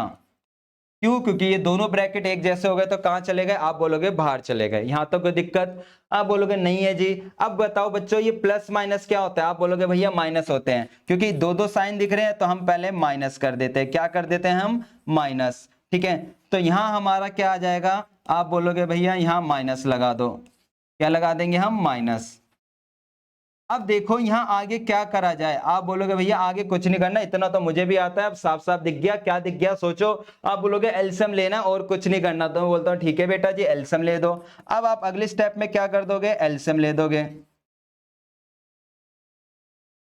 Speaker 1: क्यों, क्योंकि ये दोनों ब्रैकेट एक जैसे हो गए तो कहां चले गए, आप बोलोगे बाहर चले गए। यहां तो कोई दिक्कत, आप बोलोगे नहीं है जी। अब बताओ बच्चों ये प्लस माइनस क्या होता है, आप बोलोगे भैया माइनस होते हैं। क्योंकि दो दो साइन दिख रहे हैं तो हम पहले माइनस कर देते हैं। क्या कर देते हैं हम, माइनस। ठीक है, तो यहां हमारा क्या आ जाएगा, आप बोलोगे भैया यहां माइनस लगा दो। क्या लगा देंगे हम, माइनस। अब देखो यहां आगे क्या करा जाए, आप बोलोगे भैया आगे कुछ नहीं करना, इतना तो मुझे भी आता है। अब साफ साफ दिख गया, क्या दिख गया सोचो। आप बोलोगे एलसीएम लेना और कुछ नहीं करना, तो मैं बोलता हूं ठीक है बेटा जी एलसीएम ले दो। अब आप अगले स्टेप में क्या कर दोगे, एलसीएम ले दोगे।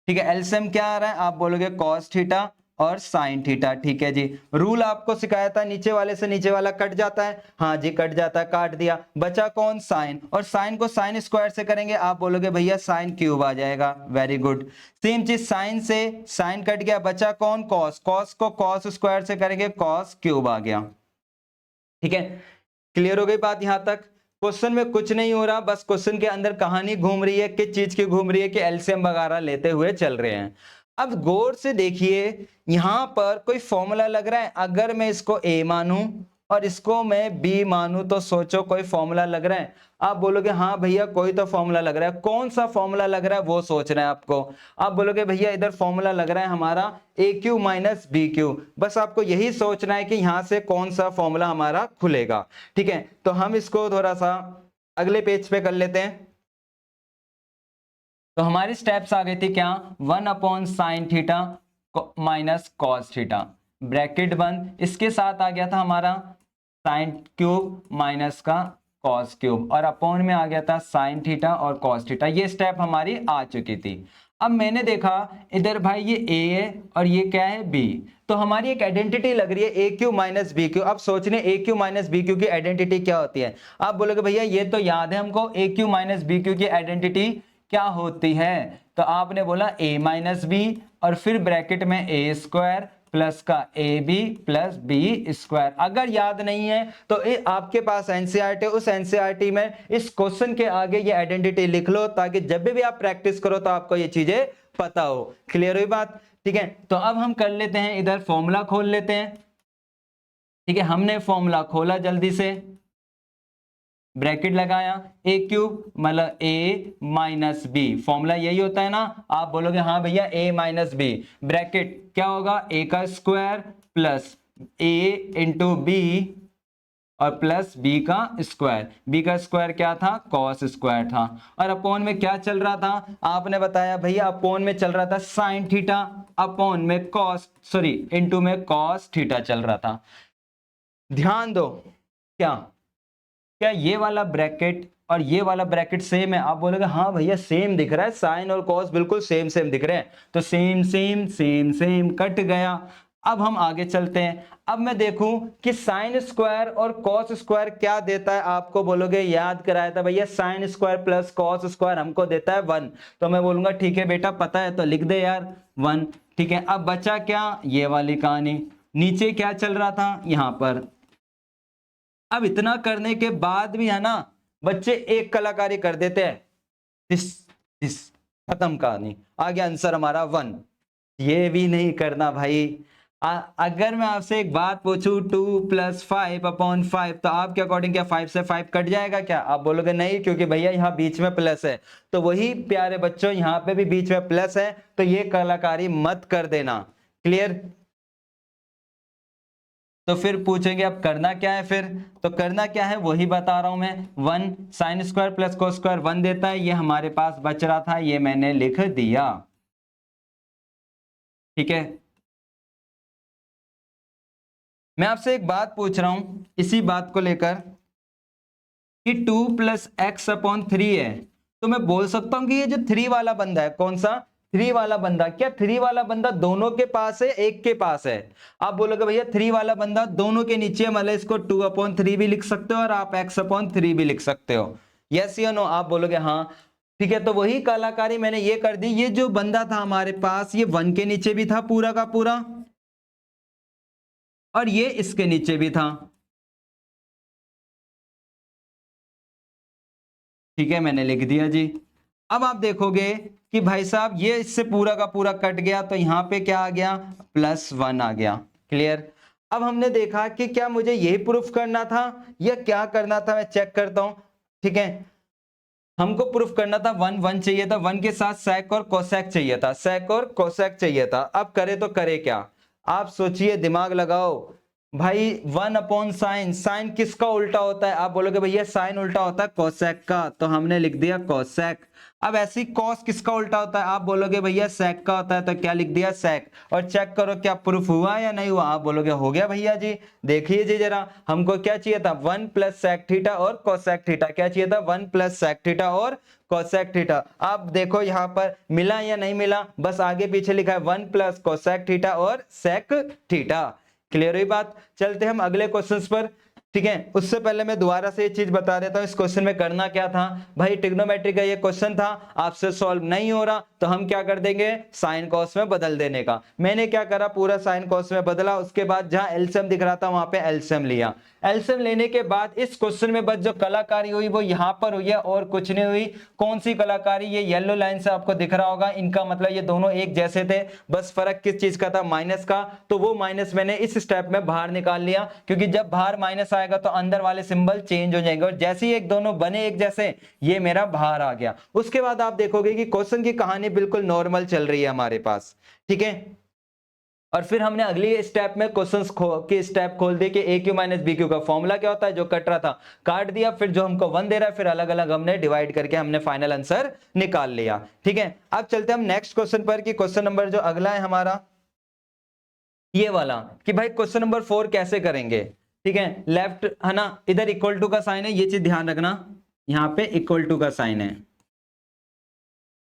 Speaker 1: ठीक है, एलसीएम क्या आ रहा है, आप बोलोगे कॉस थीटा और साइन थीटा। ठीक है जी, रूल आपको सिखाया था नीचे वाले से नीचे वाला कट जाता है, हाँ जी कट जाता है, काट दिया। बचा कौन, साइन। और साइन को साइन स्क्वायर से करेंगे, आप बोलोगे भैया साइन क्यूब आ जाएगा। Very good. सेम चीज साइन से, साइन कट गया, बचा कौन, कॉस। कॉस को कॉस स्क्वायर से करेंगे, कॉस क्यूब आ गया। ठीक है, क्लियर हो गई बात यहां तक। क्वेश्चन में कुछ नहीं हो रहा, बस क्वेश्चन के अंदर कहानी घूम रही है, किस चीज की घूम रही है, कि एलसीएम वगैरह लेते हुए चल रहे हैं। अब गौर से देखिए, यहां पर कोई फॉर्मूला लग रहा है, अगर मैं इसको ए मानूं और इसको मैं बी मानूं तो सोचो कोई फॉर्मूला लग रहा है। आप बोलोगे हाँ भैया कोई तो फॉर्मूला लग रहा है, कौन सा फॉर्मूला लग रहा है वो सोचना है आपको। आप बोलोगे भैया इधर फॉर्मूला लग रहा है हमारा ए क्यू माइनस बी क्यू, बस आपको यही सोचना है कि यहां से कौन सा फॉर्मूला हमारा खुलेगा। ठीक है, तो हम इसको थोड़ा सा अगले पेज पे कर लेते हैं। तो हमारी स्टेप्स आ गई थी क्या, 1/sin theta minus cos theta, bracket बंद। इसके साथ आ गया था हमारा साइन क्यूब माइनस का कॉस क्यूब, और अपॉन में आ गया था साइन थीटा और कॉस थीटा। ये स्टेप हमारी आ चुकी थी। अब मैंने देखा इधर भाई ये ए है और ये क्या है, बी। तो हमारी एक आइडेंटिटी लग रही है ए क्यू माइनस बी क्यू। अब सोचने ए क्यू माइनस बी क्यू की आइडेंटिटी क्या होती है, आप बोलोगे भैया ये तो याद है हमको, ए क्यू माइनस बी क्यू की आइडेंटिटी क्या होती है। तो आपने बोला ए माइनस बी और फिर ब्रैकेट में ए स्क्वायर प्लस का A B plus B square. अगर याद नहीं है तो आपके पास एनसीईआरटी, उस एनसीईआरटी में इस क्वेश्चन के आगे ये आइडेंटिटी लिख लो, ताकि जब भी आप प्रैक्टिस करो तो आपको ये चीजें पता हो। क्लियर हुई बात। ठीक है, तो अब हम कर लेते हैं, इधर फॉर्मूला खोल लेते हैं। ठीक है, हमने फॉर्मूला खोला जल्दी से, ब्रैकेट लगाया, ए क्यूब मतलब ए माइनस बी, फॉर्मूला यही होता है ना। आप बोलोगे हाँ भैया ए माइनस बी, ब्रैकेट क्या होगा, ए का स्क्वायर प्लस ए इंटू बी और प्लस बी का स्क्वायर। बी का स्क्वायर क्या था, कॉस स्क्वायर था। और अपॉन में क्या चल रहा था, आपने बताया भैया अपॉन में चल रहा था साइन थीटा, अपॉन में कॉस, सॉरी इंटू में कॉस थीटा चल रहा था। ध्यान दो, क्या क्या ये वाला ब्रैकेट और ये वाला ब्रैकेट सेम है, आप बोलोगे हाँ भैया सेम दिख रहा है, साइन और कॉस बिल्कुल सेम सेम दिख रहे हैं। तो same same same same cut गया। अब हम आगे चलते हैं। अब मैं देखूं कि साइन स्क्वायर और कॉस स्क्वायर क्या देता है, आपको बोलोगे याद कराया था भैया sign square plus cos square हमको देता है 1। तो मैं बोलूंगा ठीक है बेटा पता है तो लिख दे यार 1। ठीक है, अब बचा क्या, ये वाली कहानी। नीचे क्या चल रहा था यहां पर। अब इतना करने के बाद भी है ना, बच्चे एक कलाकारी कर देते हैं, दिस दिस, खत्म कहानी, आ गया आंसर हमारा 1। ये भी नहीं करना भाई। अगर मैं आपसे एक बात पूछूं 2 + 5/5, तो आपके अकॉर्डिंग क्या 5 से 5 कट जाएगा क्या, आप बोलोगे नहीं, क्योंकि भैया यहाँ बीच में प्लस है। तो वही प्यारे बच्चों यहाँ पे भी बीच में प्लस है, तो ये कलाकारी मत कर देना। क्लियर। तो फिर पूछेंगे अब करना क्या है, फिर तो करना क्या है वही बता रहा हूं मैं। 1 sine square plus cos square 1 देता है, ये हमारे पास बच रहा था, ये मैंने लिख दिया। ठीक है, मैं आपसे एक बात पूछ रहा हूं इसी बात को लेकर कि 2 + x/3 है, तो मैं बोल सकता हूं कि ये जो 3 वाला बंदा है, कौन सा 3 वाला बंदा, क्या 3 वाला बंदा दोनों के पास है, एक के पास है? आप बोलोगे भैया 3 वाला बंदा दोनों के नीचे, मतलब इसको 2/3 भी लिख सकते हो और आप x/3 भी लिख सकते हो। यस या नो? आप बोलोगे हाँ। ठीक है, तो वही कलाकारी मैंने ये कर दी। ये जो बंदा था हमारे पास, ये 1 के नीचे भी था पूरा का पूरा, और ये इसके नीचे भी था। ठीक है, मैंने लिख दिया जी। अब आप देखोगे कि भाई साहब ये इससे पूरा का पूरा कट गया, तो यहां पे क्या आ गया, +1 आ गया। क्लियर? अब हमने देखा कि क्या मुझे यही प्रूफ करना था या क्या करना था, मैं चेक करता हूं। ठीक है, हमको प्रूफ करना था 1 1 चाहिए था, 1 के साथ sec और cosec चाहिए था, sec और cosec चाहिए था। अब करे तो करे क्या, आप सोचिए, दिमाग लगाओ भाई। 1/sin, साइन किसका उल्टा होता है? आप बोलोगे भैया साइन उल्टा होता है cosec का, तो हमने लिख दिया cosec। अब ऐसी cos किसका उल्टा होता है? आप बोलोगे भैया sec का होता है, तो क्या लिख दिया sec। और चेक करो क्या प्रूफ हुआ या नहीं हुआ? आप बोलोगे हो गया भैया जी। देखिए जी जरा, हमको क्या चाहिए था, 1 + sec थीटा और cosec थीटा। क्या चाहिए था, 1 + sec थीटा और cosec थीटा। आप देखो यहाँ पर मिला या नहीं मिला, बस आगे पीछे लिखा है 1 + cosec थीटा और sec थीटा। क्लियर हुई बात? चलते हम अगले क्वेश्चंस पर। ठीक है, उससे पहले मैं दोबारा से ये चीज बता देता हूं, इस क्वेश्चन में करना क्या था भाई। ट्रिग्नोमेट्री का ये क्वेश्चन था, आपसे सॉल्व नहीं हो रहा, तो हम क्या कर देंगे, साइन कॉस में बदल देने का। मैंने क्या करा, पूरा साइन कॉस में बदला, उसके बाद जहां एलसीएम दिख रहा था वहां पे एलसीएम लिया। एलसीएम लेने के बाद इस क्वेश्चन में बस जो कलाकारी हुई वो यहां पर हुई है और कुछ नहीं हुई। कौन सी कलाकारी? ये येलो लाइन से आपको दिख रहा होगा, इनका मतलब ये दोनों एक जैसे थे, बस फर्क किस चीज का था, माइनस का। तो वो माइनस मैंने इस स्टेप में बाहर निकाल लिया, क्योंकि जब बाहर माइनस आएगा तो अंदर वाले सिंबल चेंज हो जाएंगे, और जैसे ही एक दोनों बने एक जैसे, ये मेरा बाहर आ गया। उसके बाद आप देखोगे कि क्वेश्चन की कहानी बिल्कुल नॉर्मल चल रही है हमारे पास। ठीक है, और फिर हमने अगली स्टेप में क्वेश्चंस की स्टेप खोल दी कि ए क्यू माइनस बी क्यू का फॉर्मूला क्या होता है। जो कट रहा था काट दिया, फिर जो हमको 1 दे रहा है, फिर अलग अलग हमने डिवाइड करके हमने फाइनल आंसर निकाल लिया। ठीक है, अब चलते हम नेक्स्ट क्वेश्चन पर, कि क्वेश्चन नंबर जो अगला है हमारा ये वाला, कि भाई क्वेश्चन नंबर 4 कैसे करेंगे। ठीक है, लेफ्ट है ना, इधर इक्वल टू का साइन है, ये चीज ध्यान रखना, यहाँ पे इक्वल टू का साइन है।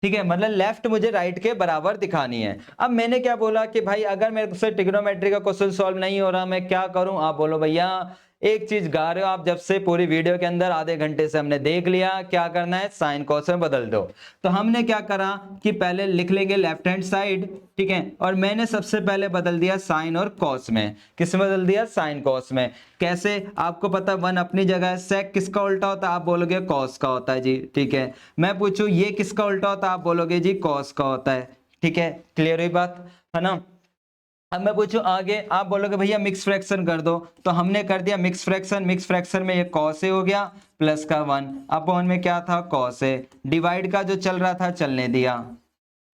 Speaker 1: ठीक है, मतलब लेफ्ट मुझे राइट के बराबर दिखानी है। अब मैंने क्या बोला कि भाई अगर मेरे से ट्रिग्नोमेट्री का क्वेश्चन सॉल्व नहीं हो रहा, मैं क्या करूं? आप बोलो भैया एक चीज गा रहे हो आप, जब से पूरी वीडियो के अंदर आधे घंटे से हमने देख लिया, क्या करना है, साइन कॉस में बदल दो। तो हमने क्या करा कि पहले लिख लेंगे लेफ्ट हैंड साइड। ठीक है, और मैंने सबसे पहले बदल दिया साइन और कॉस में। किस में बदल दिया? साइन कॉस में। कैसे? आपको पता 1 अपनी जगह है, सेक किसका उल्टा होता है? आप बोलोगे कॉस का होता है जी। ठीक है, मैं पूछूं ये किसका उल्टा होता है? आप बोलोगे जी कॉस का होता है। ठीक है, क्लियर हुई बात, है ना? अब मैं पूछूं आगे, आप बोलोगे भैया मिक्स फ्रैक्शन कर दो, तो हमने कर दिया मिक्स फ्रैक्शन। मिक्स फ्रैक्शन में ये कॉस ए हो गया, प्लस का 1 अपॉन में क्या था, कॉस ए। डिवाइड का जो चल रहा था चलने दिया।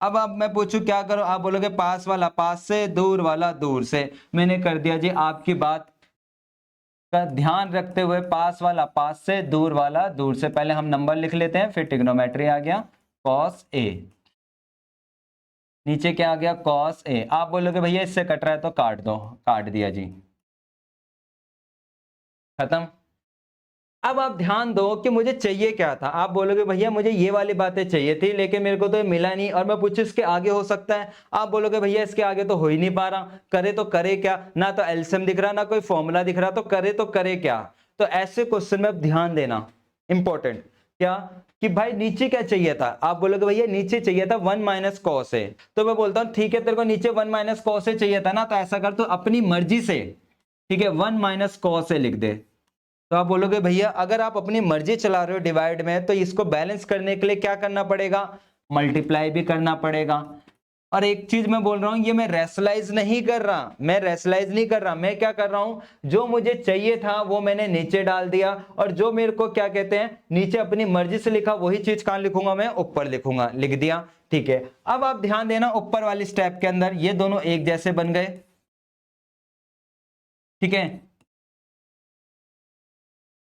Speaker 1: अब मैं पूछूं क्या करो? आप बोलोगे पास वाला पास से, दूर वाला दूर से। मैंने कर दिया जी, आपकी बात का ध्यान रखते हुए पास वाला पास से, दूर वाला दूर से। पहले हम नंबर लिख लेते हैं, फिर ट्रिग्नोमेट्री आ गया, कॉस ए। नीचे क्या आ गया, कॉस ए। आप बोलोगे भैया इससे कट रहा है तो काट दो, काट दिया जी, खत्म। अब आप ध्यान दो कि मुझे चाहिए क्या था। आप बोलोगे भैया मुझे ये वाली बातें चाहिए थी, लेकिन मेरे को तो ये मिला नहीं, और मैं पूछूं इसके आगे हो सकता है? आप बोलोगे भैया इसके आगे तो हो ही नहीं पा रहा, करे तो करे क्या, ना तो एलसीएम दिख रहा ना कोई फॉर्मूला दिख रहा, तो करे क्या? तो ऐसे क्वेश्चन में ध्यान देना, इंपॉर्टेंट क्या, कि भाई नीचे क्या चाहिए था? आप बोलोगे भैया नीचे चाहिए था 1 - cos ए। तो मैं बोलता हूं ठीक है, तेरे को नीचे 1 - cos ए चाहिए था ना, तो ऐसा कर, तो अपनी मर्जी से, ठीक है, 1 - cos ए लिख दे। तो आप बोलोगे भैया अगर आप अपनी मर्जी चला रहे हो डिवाइड में, तो इसको बैलेंस करने के लिए क्या करना पड़ेगा, मल्टीप्लाई भी करना पड़ेगा। और एक चीज मैं बोल रहा हूं, ये मैं रैशनलाइज नहीं कर रहा, मैं क्या कर रहा हूं, जो मुझे चाहिए था वो मैंने नीचे डाल दिया, और जो मेरे को क्या कहते हैं नीचे अपनी मर्जी से लिखा, वही चीज कहां लिखूंगा, मैं ऊपर लिखूंगा, लिख दिया। ठीक है, अब आप ध्यान देना ऊपर वाली स्टेप के अंदर ये दोनों एक जैसे बन गए। ठीक है,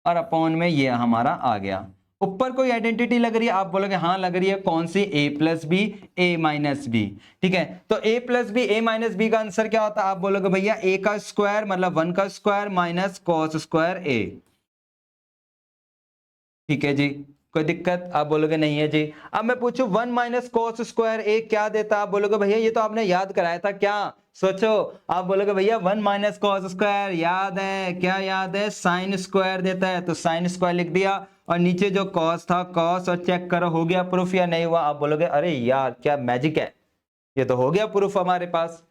Speaker 1: और अपॉन में ये हमारा आ गया। ऊपर कोई आइडेंटिटी लग रही है? आप बोलोगे हाँ लग रही है, कौन सी, a plus B, A minus B. ठीक है, तो a plus B, A minus B का आंसर क्या होता है? आप बोलोगे भैया a का स्क्वायर मतलब 1 का square minus cos square a। ठीक है जी, कोई दिक्कत? आप बोलोगे नहीं है जी। अब मैं पूछूं 1 माइनस कॉस स्क्वायर ए क्या देता? आप बोलोगे भैया ये तो आपने याद कराया था क्या? सोचो। आप बोलोगे भैया 1 माइनस कॉस स्क्वायर याद है, क्या याद है? साइन स्क्वायर देता है, तो साइन स्क्वायर लिख दिया। और नीचे जो कॉस था कॉस, और चेक करो हो गया प्रूफ या नहीं हुआ? आप बोलोगे अरे यार क्या मैजिक है, ये तो हो गया प्रूफ हमारे पास।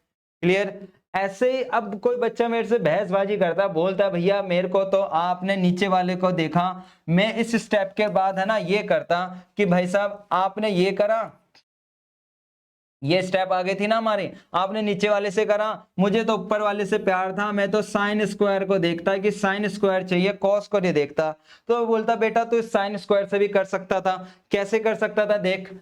Speaker 1: क्लियर? ऐसे ही अब कोई बच्चा मेरे से बहसबाजी करता, बोलता भैया मेरे को तो आपने नीचे वाले को देखा, मैं इस स्टेप के बाद है ना ये करता कि भाई साहब आपने ये करा, ये स्टेप आगे थी ना हमारी, आपने नीचे वाले से करा, मुझे तो ऊपर वाले से प्यार था, मैं तो साइन स्क्वायर को देखता कि साइन स्क्वायर चाहिए, कॉस को नहीं देखता। तो वो बोलता बेटा तो साइन स्क्वायर से भी कर सकता था। कैसे कर सकता था? देख,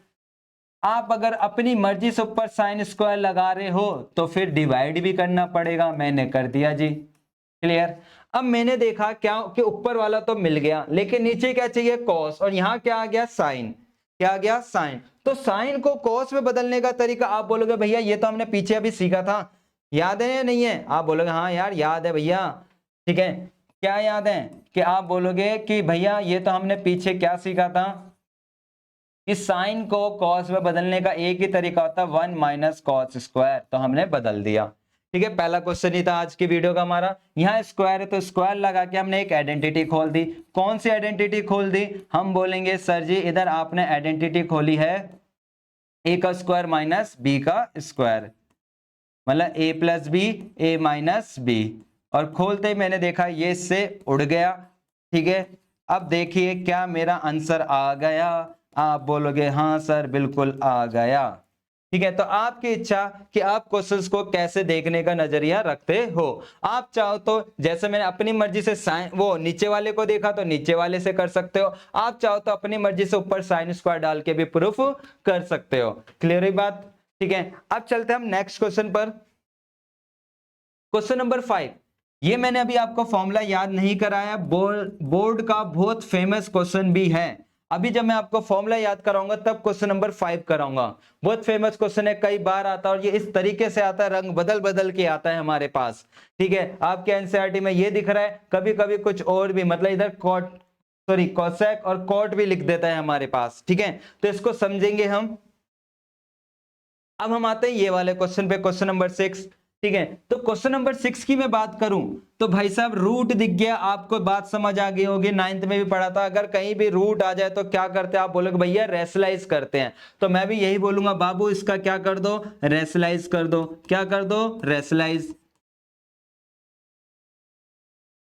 Speaker 1: आप अगर अपनी मर्जी से ऊपर साइन स्क्वायर लगा रहे हो तो फिर डिवाइड भी करना पड़ेगा, मैंने कर दिया जी। क्लियर? अब मैंने देखा क्या कि ऊपर वाला तो मिल गया, लेकिन नीचे क्या चाहिए? कॉस, और यहां क्या आ गया? साइन। क्या आ गया? साइन। तो साइन को कॉस में बदलने का तरीका, आप बोलोगे भैया ये तो हमने पीछे अभी सीखा था, याद है या नहीं है? आप बोलोगे हाँ यार याद है भैया। ठीक है, क्या याद है? कि आप बोलोगे कि भैया ये तो हमने पीछे क्या सीखा था, इस साइन को कॉस में बदलने का एक ही तरीका होता है 1 माइनस कॉस स्क्वायर, तो हमने बदल दिया। ठीक है, पहला क्वेश्चन ही था आज की वीडियो का हमारा। यहाँ स्क्वायर है तो स्क्वायर लगा के हमने एक आइडेंटिटी खोल दी। कौन सी आइडेंटिटी खोल दी? हम बोलेंगे सर जी इधर आपने आइडेंटिटी खोली है ए का स्क्वायर माइनस बी का स्क्वायर, मतलब ए plus B, A minus B. और खोलते ही मैंने देखा ये इससे उड़ गया। ठीक है, अब देखिए क्या मेरा आंसर आ गया? आप बोलोगे हाँ सर बिल्कुल आ गया। ठीक है, तो आपकी इच्छा कि आप क्वेश्चंस को कैसे देखने का नजरिया रखते हो। आप चाहो तो जैसे मैंने अपनी मर्जी से साइन वो नीचे वाले को देखा तो नीचे वाले से कर सकते हो, आप चाहो तो अपनी मर्जी से ऊपर साइन स्क्वायर डाल के भी प्रूफ कर सकते हो। क्लियर है बात? ठीक है, अब चलते हैं हम नेक्स्ट क्वेश्चन पर। क्वेश्चन नंबर 5, ये मैंने अभी आपको फॉर्मूला याद नहीं कराया, बोर्ड का बहुत फेमस क्वेश्चन भी है। अभी जब मैं आपको फॉर्मूला याद कराऊंगा तब क्वेश्चन नंबर 5 कराऊंगा। बहुत फेमस क्वेश्चन है, कई बार आता है और ये इस तरीके से आता है, रंग बदल बदल के आता है हमारे पास। ठीक है, आपके एनसीईआरटी में ये दिख रहा है, कभी कभी कुछ और भी, मतलब इधर कोसेक और कॉट भी लिख देता है हमारे पास। ठीक है, तो इसको समझेंगे हम। अब हम आते हैं ये वाले क्वेश्चन पे, क्वेश्चन नंबर 6। ठीक है, तो क्वेश्चन नंबर 6 की मैं बात करूं तो भाई साहब रूट दिख गया, आपको बात समझ आ गई होगी, 9th में भी पढ़ा था। अगर कहीं भी रूट आ जाए तो क्या करते हैं? आप बोलोगे भैया रेशनलाइज करते हैं, तो मैं भी यही बोलूंगा बाबू इसका क्या कर दो? रेशनलाइज कर दो। क्या कर दो? रेशनलाइज।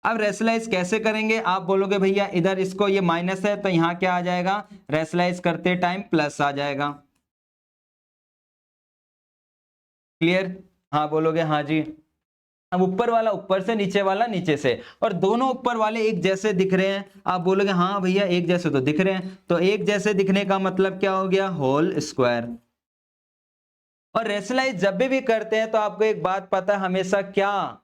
Speaker 1: अब रेशनलाइज कैसे करेंगे? आप बोलोगे भैया इधर इसको ये माइनस है तो यहां क्या आ जाएगा? रेशनलाइज करते टाइम प्लस आ जाएगा। क्लियर? हाँ बोलोगे हाँ जी। अब ऊपर वाला ऊपर से, नीचे वाला नीचे से, और दोनों ऊपर वाले एक जैसे दिख रहे हैं। आप बोलोगे हाँ भैया एक जैसे तो दिख रहे हैं, तो एक जैसे दिखने का मतलब क्या हो गया? Whole square. और रेशनलाइज जब भी करते हैं तो आपको एक बात पता है हमेशा क्या,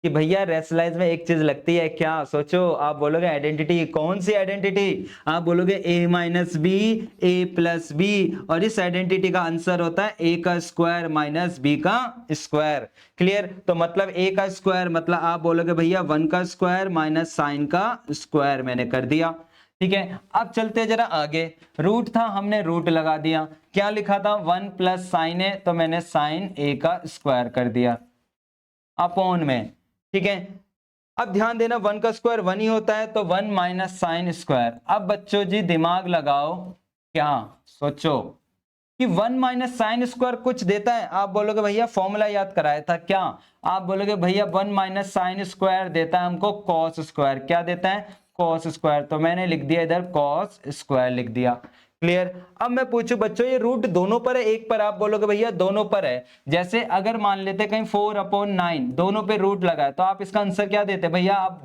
Speaker 1: कि भैया रेशनलाइज में एक चीज लगती है क्या? सोचो। आप बोलोगे आइडेंटिटी। कौन सी आइडेंटिटी? आप बोलोगे ए माइनस बी, ए प्लस बी, और इस आइडेंटिटी का आंसर होता है ए का स्क्वायर माइनस बी का स्क्वायर। क्लियर? तो मतलब ए का स्क्वायर मतलब आप बोलोगे भैया 1 का स्क्वायर माइनस साइन का स्क्वायर, मैंने कर दिया। ठीक है, अब चलते हैं जरा आगे। रूट था, हमने रूट लगा दिया। क्या लिखा था? 1 प्लस साइन है तो मैंने साइन ए का स्क्वायर कर दिया अपॉन में। ठीक है, अब ध्यान देना 1 का स्क्वायर 1 ही होता है, तो 1 माइनस साइन स्क्वायर। अब बच्चों जी दिमाग लगाओ, क्या सोचो कि 1 माइनस साइन स्क्वायर कुछ देता है? आप बोलोगे भैया फॉर्मूला याद कराया था क्या? आप बोलोगे भैया 1 माइनस साइन स्क्वायर देता है हमको कॉस स्क्वायर। क्या देता है? Cos square. तो मैंने लिख दिया इधर कॉस स्क्वायर लिख दिया। क्लियर? अब मैं पूछूं बच्चों ये रूट दोनों पर है एक पर? आप बोलोगे भैया दोनों पर है। जैसे अगर मान लेते कहीं 4/9 दोनों पे रूट लगा है तो आप इसका आंसर क्या देते? भैया आप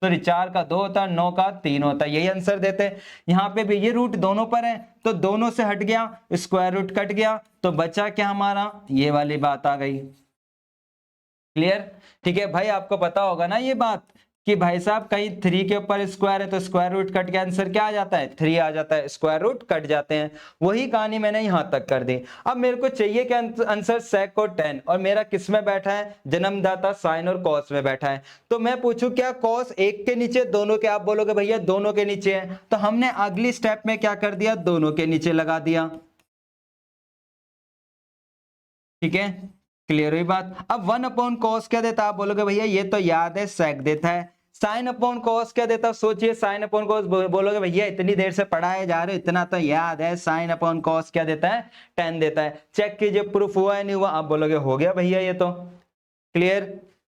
Speaker 1: 4 का 2 होता है, 9 का 3 होता है, यही आंसर देते। यहाँ पे भी ये रूट दोनों पर है तो दोनों से हट गया, स्क्वायर रूट कट गया, तो बचा क्या हमारा? ये वाली बात आ गई। क्लियर? ठीक है भाई, आपको पता होगा ना ये बात कि भाई साहब कहीं 3 के ऊपर स्क्वायर है तो स्क्वायर रूट कट के आंसर क्या आ जाता है, 3 आ जाता है, स्क्वायर रूट कट जाते हैं। वही कहानी मैंने यहां तक कर दी। अब मेरे को चाहिए क्या आंसर, सेक और टेन, और मेरा किस में बैठा है, जन्मदाता साइन और कॉस में बैठा है। तो मैं पूछूं क्या कॉस एक के नीचे दोनों के, आप बोलोगे भैया दोनों के नीचे है, तो हमने अगली स्टेप में क्या कर दिया, दोनों के नीचे लगा दिया। ठीक है, क्लियर हुई बात। अब 1/cos क्या देता है, आप बोलोगे भैया ये तो याद है, सेक देता है। साइन अपॉन कॉस क्या देता है, सोचिए, साइन अपॉन कॉस, बोलोगे भैया इतनी देर से पढ़ाए जा रहे हो, इतना तो याद है, साइन अपॉन कॉस क्या देता है, 10 देता है। चेक कीजिए प्रूफ हुआ है नहीं हुआ, आप बोलोगे हो गया भैया ये तो क्लियर।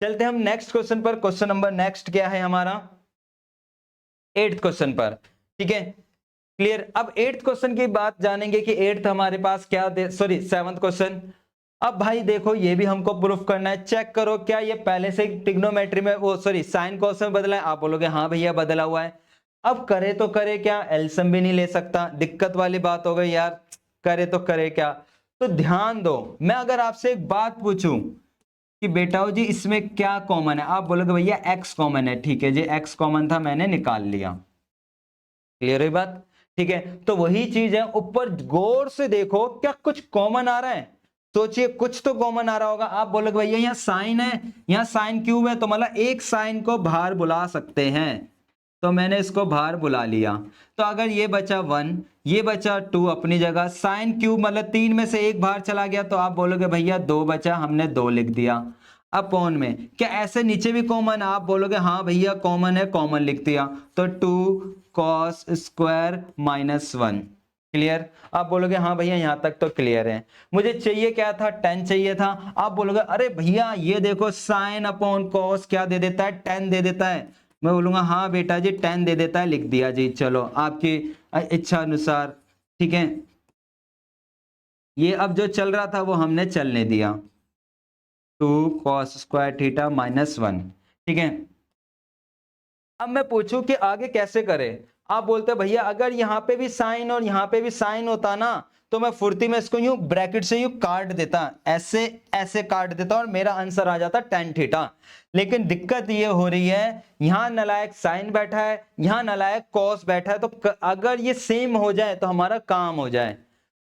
Speaker 1: चलते हम नेक्स्ट क्वेश्चन पर। क्वेश्चन नंबर नेक्स्ट क्या है हमारा, 8th क्वेश्चन पर। ठीक है, क्लियर। अब 8th क्वेश्चन की बात जानेंगे कि 8th हमारे पास क्या दे, सॉरी 7th क्वेश्चन। अब भाई देखो ये भी हमको प्रूफ करना है। चेक करो क्या ये पहले से ट्रिग्नोमेट्री में, वो सॉरी साइन कॉस में बदला है, आप बोलोगे हाँ भैया बदला हुआ है। अब करे तो करे क्या, एलसीएम भी नहीं ले सकता, दिक्कत वाली बात हो गई यार, करे तो करे क्या। तो ध्यान दो, मैं अगर आपसे एक बात पूछूं कि बेटा जी इसमें क्या कॉमन है, आप बोलोगे भैया एक्स कॉमन है। ठीक है जी, एक्स कॉमन था, मैंने निकाल लिया। क्लियर है बात। ठीक है, तो वही चीज है, ऊपर गौर से देखो क्या कुछ कॉमन आ रहा है, सोचिए कुछ तो कॉमन आ रहा होगा। आप बोलोगे भैया यहाँ साइन है, यहाँ साइन क्यूब है, तो मतलब एक साइन को बाहर बुला सकते हैं, तो मैंने इसको बाहर बुला लिया। तो अगर ये बचा 1, ये बचा 2 अपनी जगह, साइन क्यूब मतलब 3 में से एक बाहर चला गया, तो आप बोलोगे भैया 2 बचा, हमने 2 लिख दिया। अपॉन में क्या ऐसे नीचे भी कॉमन, आप बोलोगे हाँ भैया कॉमन है, कॉमन लिख दिया, तो 2 cos स्क्वायर -1। क्लियर, आप बोलोगे हाँ भैया यहां तक तो क्लियर है। मुझे चाहिए क्या था, 10 चाहिए था। आप बोलोगे अरे भैया ये देखो साइन अपॉन कॉस क्या दे देता है, 10 दे देता है। मैं बोलूंगा हाँ बेटा जी 10 दे देता है, लिख दिया जी, चलो आपकी इच्छा अनुसार। ठीक है, ये अब जो चल रहा था वो हमने चलने दिया, 2 cos स्क्वायर थीटा -1। ठीक है, अब मैं पूछूं कि आगे कैसे करें। आप बोलते भैया अगर यहाँ पे भी साइन और यहाँ पे भी साइन होता ना, तो मैं फुर्ती में इसको यूं ब्रैकेट से यूं काट देता, ऐसे ऐसे काट देता और मेरा आंसर आ जाता tan थीटा। लेकिन दिक्कत ये हो रही है, यहाँ नालायक साइन बैठा है, यहाँ नालायक कॉस बैठा है, तो अगर ये सेम हो जाए तो हमारा काम हो जाए।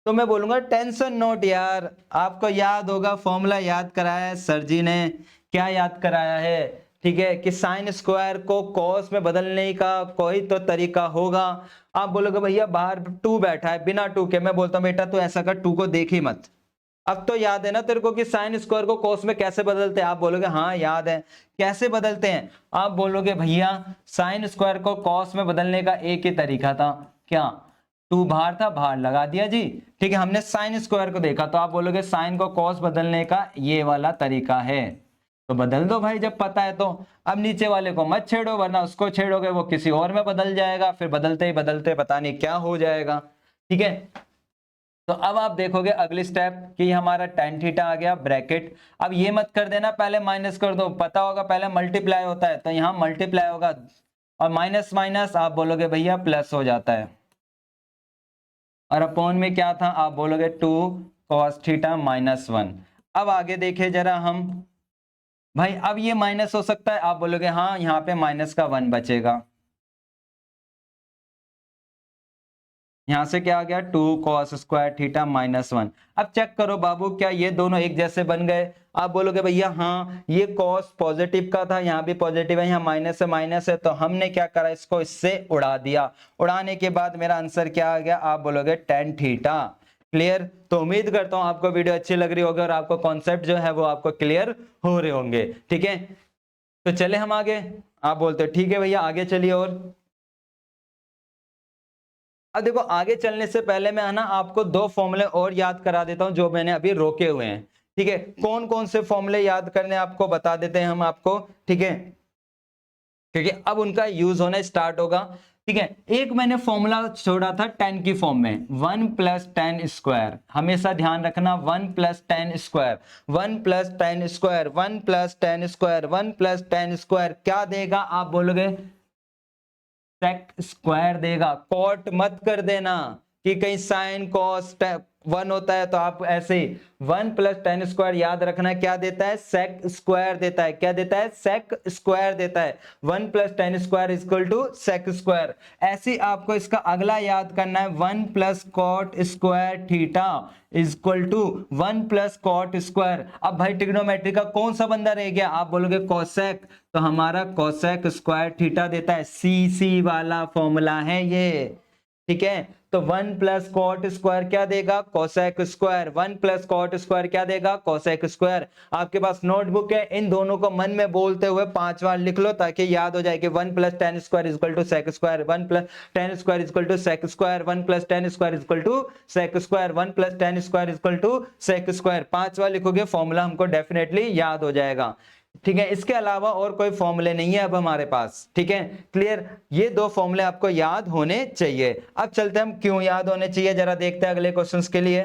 Speaker 1: तो मैं बोलूंगा टेंशन नोट यार, आपको याद होगा फॉर्मूला याद कराया है सर जी ने, क्या याद कराया है, ठीक है, कि साइन स्क्वायर को कॉस में बदलने का कोई तो तरीका होगा। आप बोलोगे भैया बाहर 2 बैठा है, बिना 2 के मैं बोलता हूं बेटा तू ऐसा कर, 2 को देख ही मत। अब तो याद है ना तेरे को कि साइन स्क्वायर को कॉस में कैसे बदलते हैं, आप बोलोगे हाँ याद है। कैसे बदलते हैं, आप बोलोगे भैया साइन स्क्वायर को कॉस में बदलने का एक ही तरीका था, क्या, 2 बाहर था, बाहर लगा दिया जी। ठीक है, हमने साइन स्क्वायर को देखा, तो आप बोलोगे साइन को कॉस बदलने का ये वाला तरीका है, तो बदल दो भाई जब पता है तो। अब नीचे वाले को मत छेड़ो, वरना उसको छेड़ोगे वो किसी और में बदल जाएगा, फिर बदलते ही बदलते पता नहीं क्या हो जाएगा। ठीक है, तो अब आप देखोगे अगली स्टेप कि हमारा tan थीटा आ गया ब्रैकेट। अब ये मत कर देना पहले माइनस कर दो, पता होगा पहले मल्टीप्लाई होता है, तो यहाँ मल्टीप्लाई होगा, और माइनस माइनस आप बोलोगे भैया प्लस हो जाता है, और अपॉन में क्या था, आप बोलोगे 2 cos थीटा -1। अब आगे देखे जरा हम, भाई अब ये माइनस हो सकता है, आप बोलोगे हाँ यहाँ पे माइनस का 1 बचेगा, यहां से क्या आ गया 2 cos स्क्वायर थीटा -1। अब चेक करो बाबू क्या ये दोनों एक जैसे बन गए, आप बोलोगे भैया हाँ ये cos पॉजिटिव का था, यहाँ भी पॉजिटिव है, यहाँ माइनस है, तो हमने क्या करा इसको इससे उड़ा दिया। उड़ाने के बाद मेरा आंसर क्या आ गया, आप बोलोगे tan थीटा। क्लियर, तो उम्मीद करता हूं आपको वीडियो अच्छी लग रही होगी और आपको कॉन्सेप्ट जो है वो आपको क्लियर हो रहे होंगे। ठीक है, तो चले हम आगे। आप बोलते हो ठीक है भैया आगे चलिए। और अब देखो आगे चलने से पहले मैं है ना आपको 2 फॉर्मूले और याद करा देता हूं जो मैंने अभी रोके हुए हैं। ठीक है, कौन कौन से फॉर्मूले याद करने आपको बता देते हैं हम आपको। ठीक है, क्योंकि अब उनका यूज होना स्टार्ट होगा। ठीक है, एक मैंने फॉर्मूला छोड़ा था 10 की फॉर्म में, 1 + tan स्क्वायर, हमेशा ध्यान रखना 1 + tan square, 1 + tan square, 1 + tan square, 1 + tan square क्या देगा, आप बोलोगे सेक स्क्वायर देगा। कॉट मत कर देना कि कहीं साइन कॉस 1 होता है, तो आप ऐसे ही 1 प्लस टेन स्क्वायर याद रखना क्या देता है, सेक स्क्वायर देता है। क्या देता है, सेक स्क्वायर देता है। 1 plus tan square equal to sec square. ऐसे ही आपको इसका अगला याद करना है, 1 plus cot square theta equal to 1 plus cot square. अब भाई ट्रिग्नोमेट्री का कौन सा बंदा रह गया, आप बोलोगे कोसेक, तो हमारा कोसेक स्क्वायर थीटा देता है। सी वाला फॉर्मूला है ये, ठीक है। तो 1 प्लस कॉट स्क्वायर क्या देगा, cosec square. 1 plus cot square क्या देगा, कोसेक स्क्वायर। आपके पास नोटबुक है, इन दोनों को मन में बोलते हुए 5 बार लिख लो ताकि याद हो जाए कि 1 plus tan square equal to sec square, 1 plus tan square equal to sec square, 1 plus tan square equal to sec square, 1 plus tan square equal to sec square. 5 बार लिखोगे फॉर्मूला हमको डेफिनेटली याद हो जाएगा, ठीक है। इसके अलावा और कोई फॉर्मूले नहीं है अब हमारे पास, ठीक है, क्लियर। ये 2 फॉर्मूले आपको याद होने चाहिए। अब चलते हम क्यों याद होने चाहिए, जरा देखते हैं अगले क्वेश्चंस के लिए।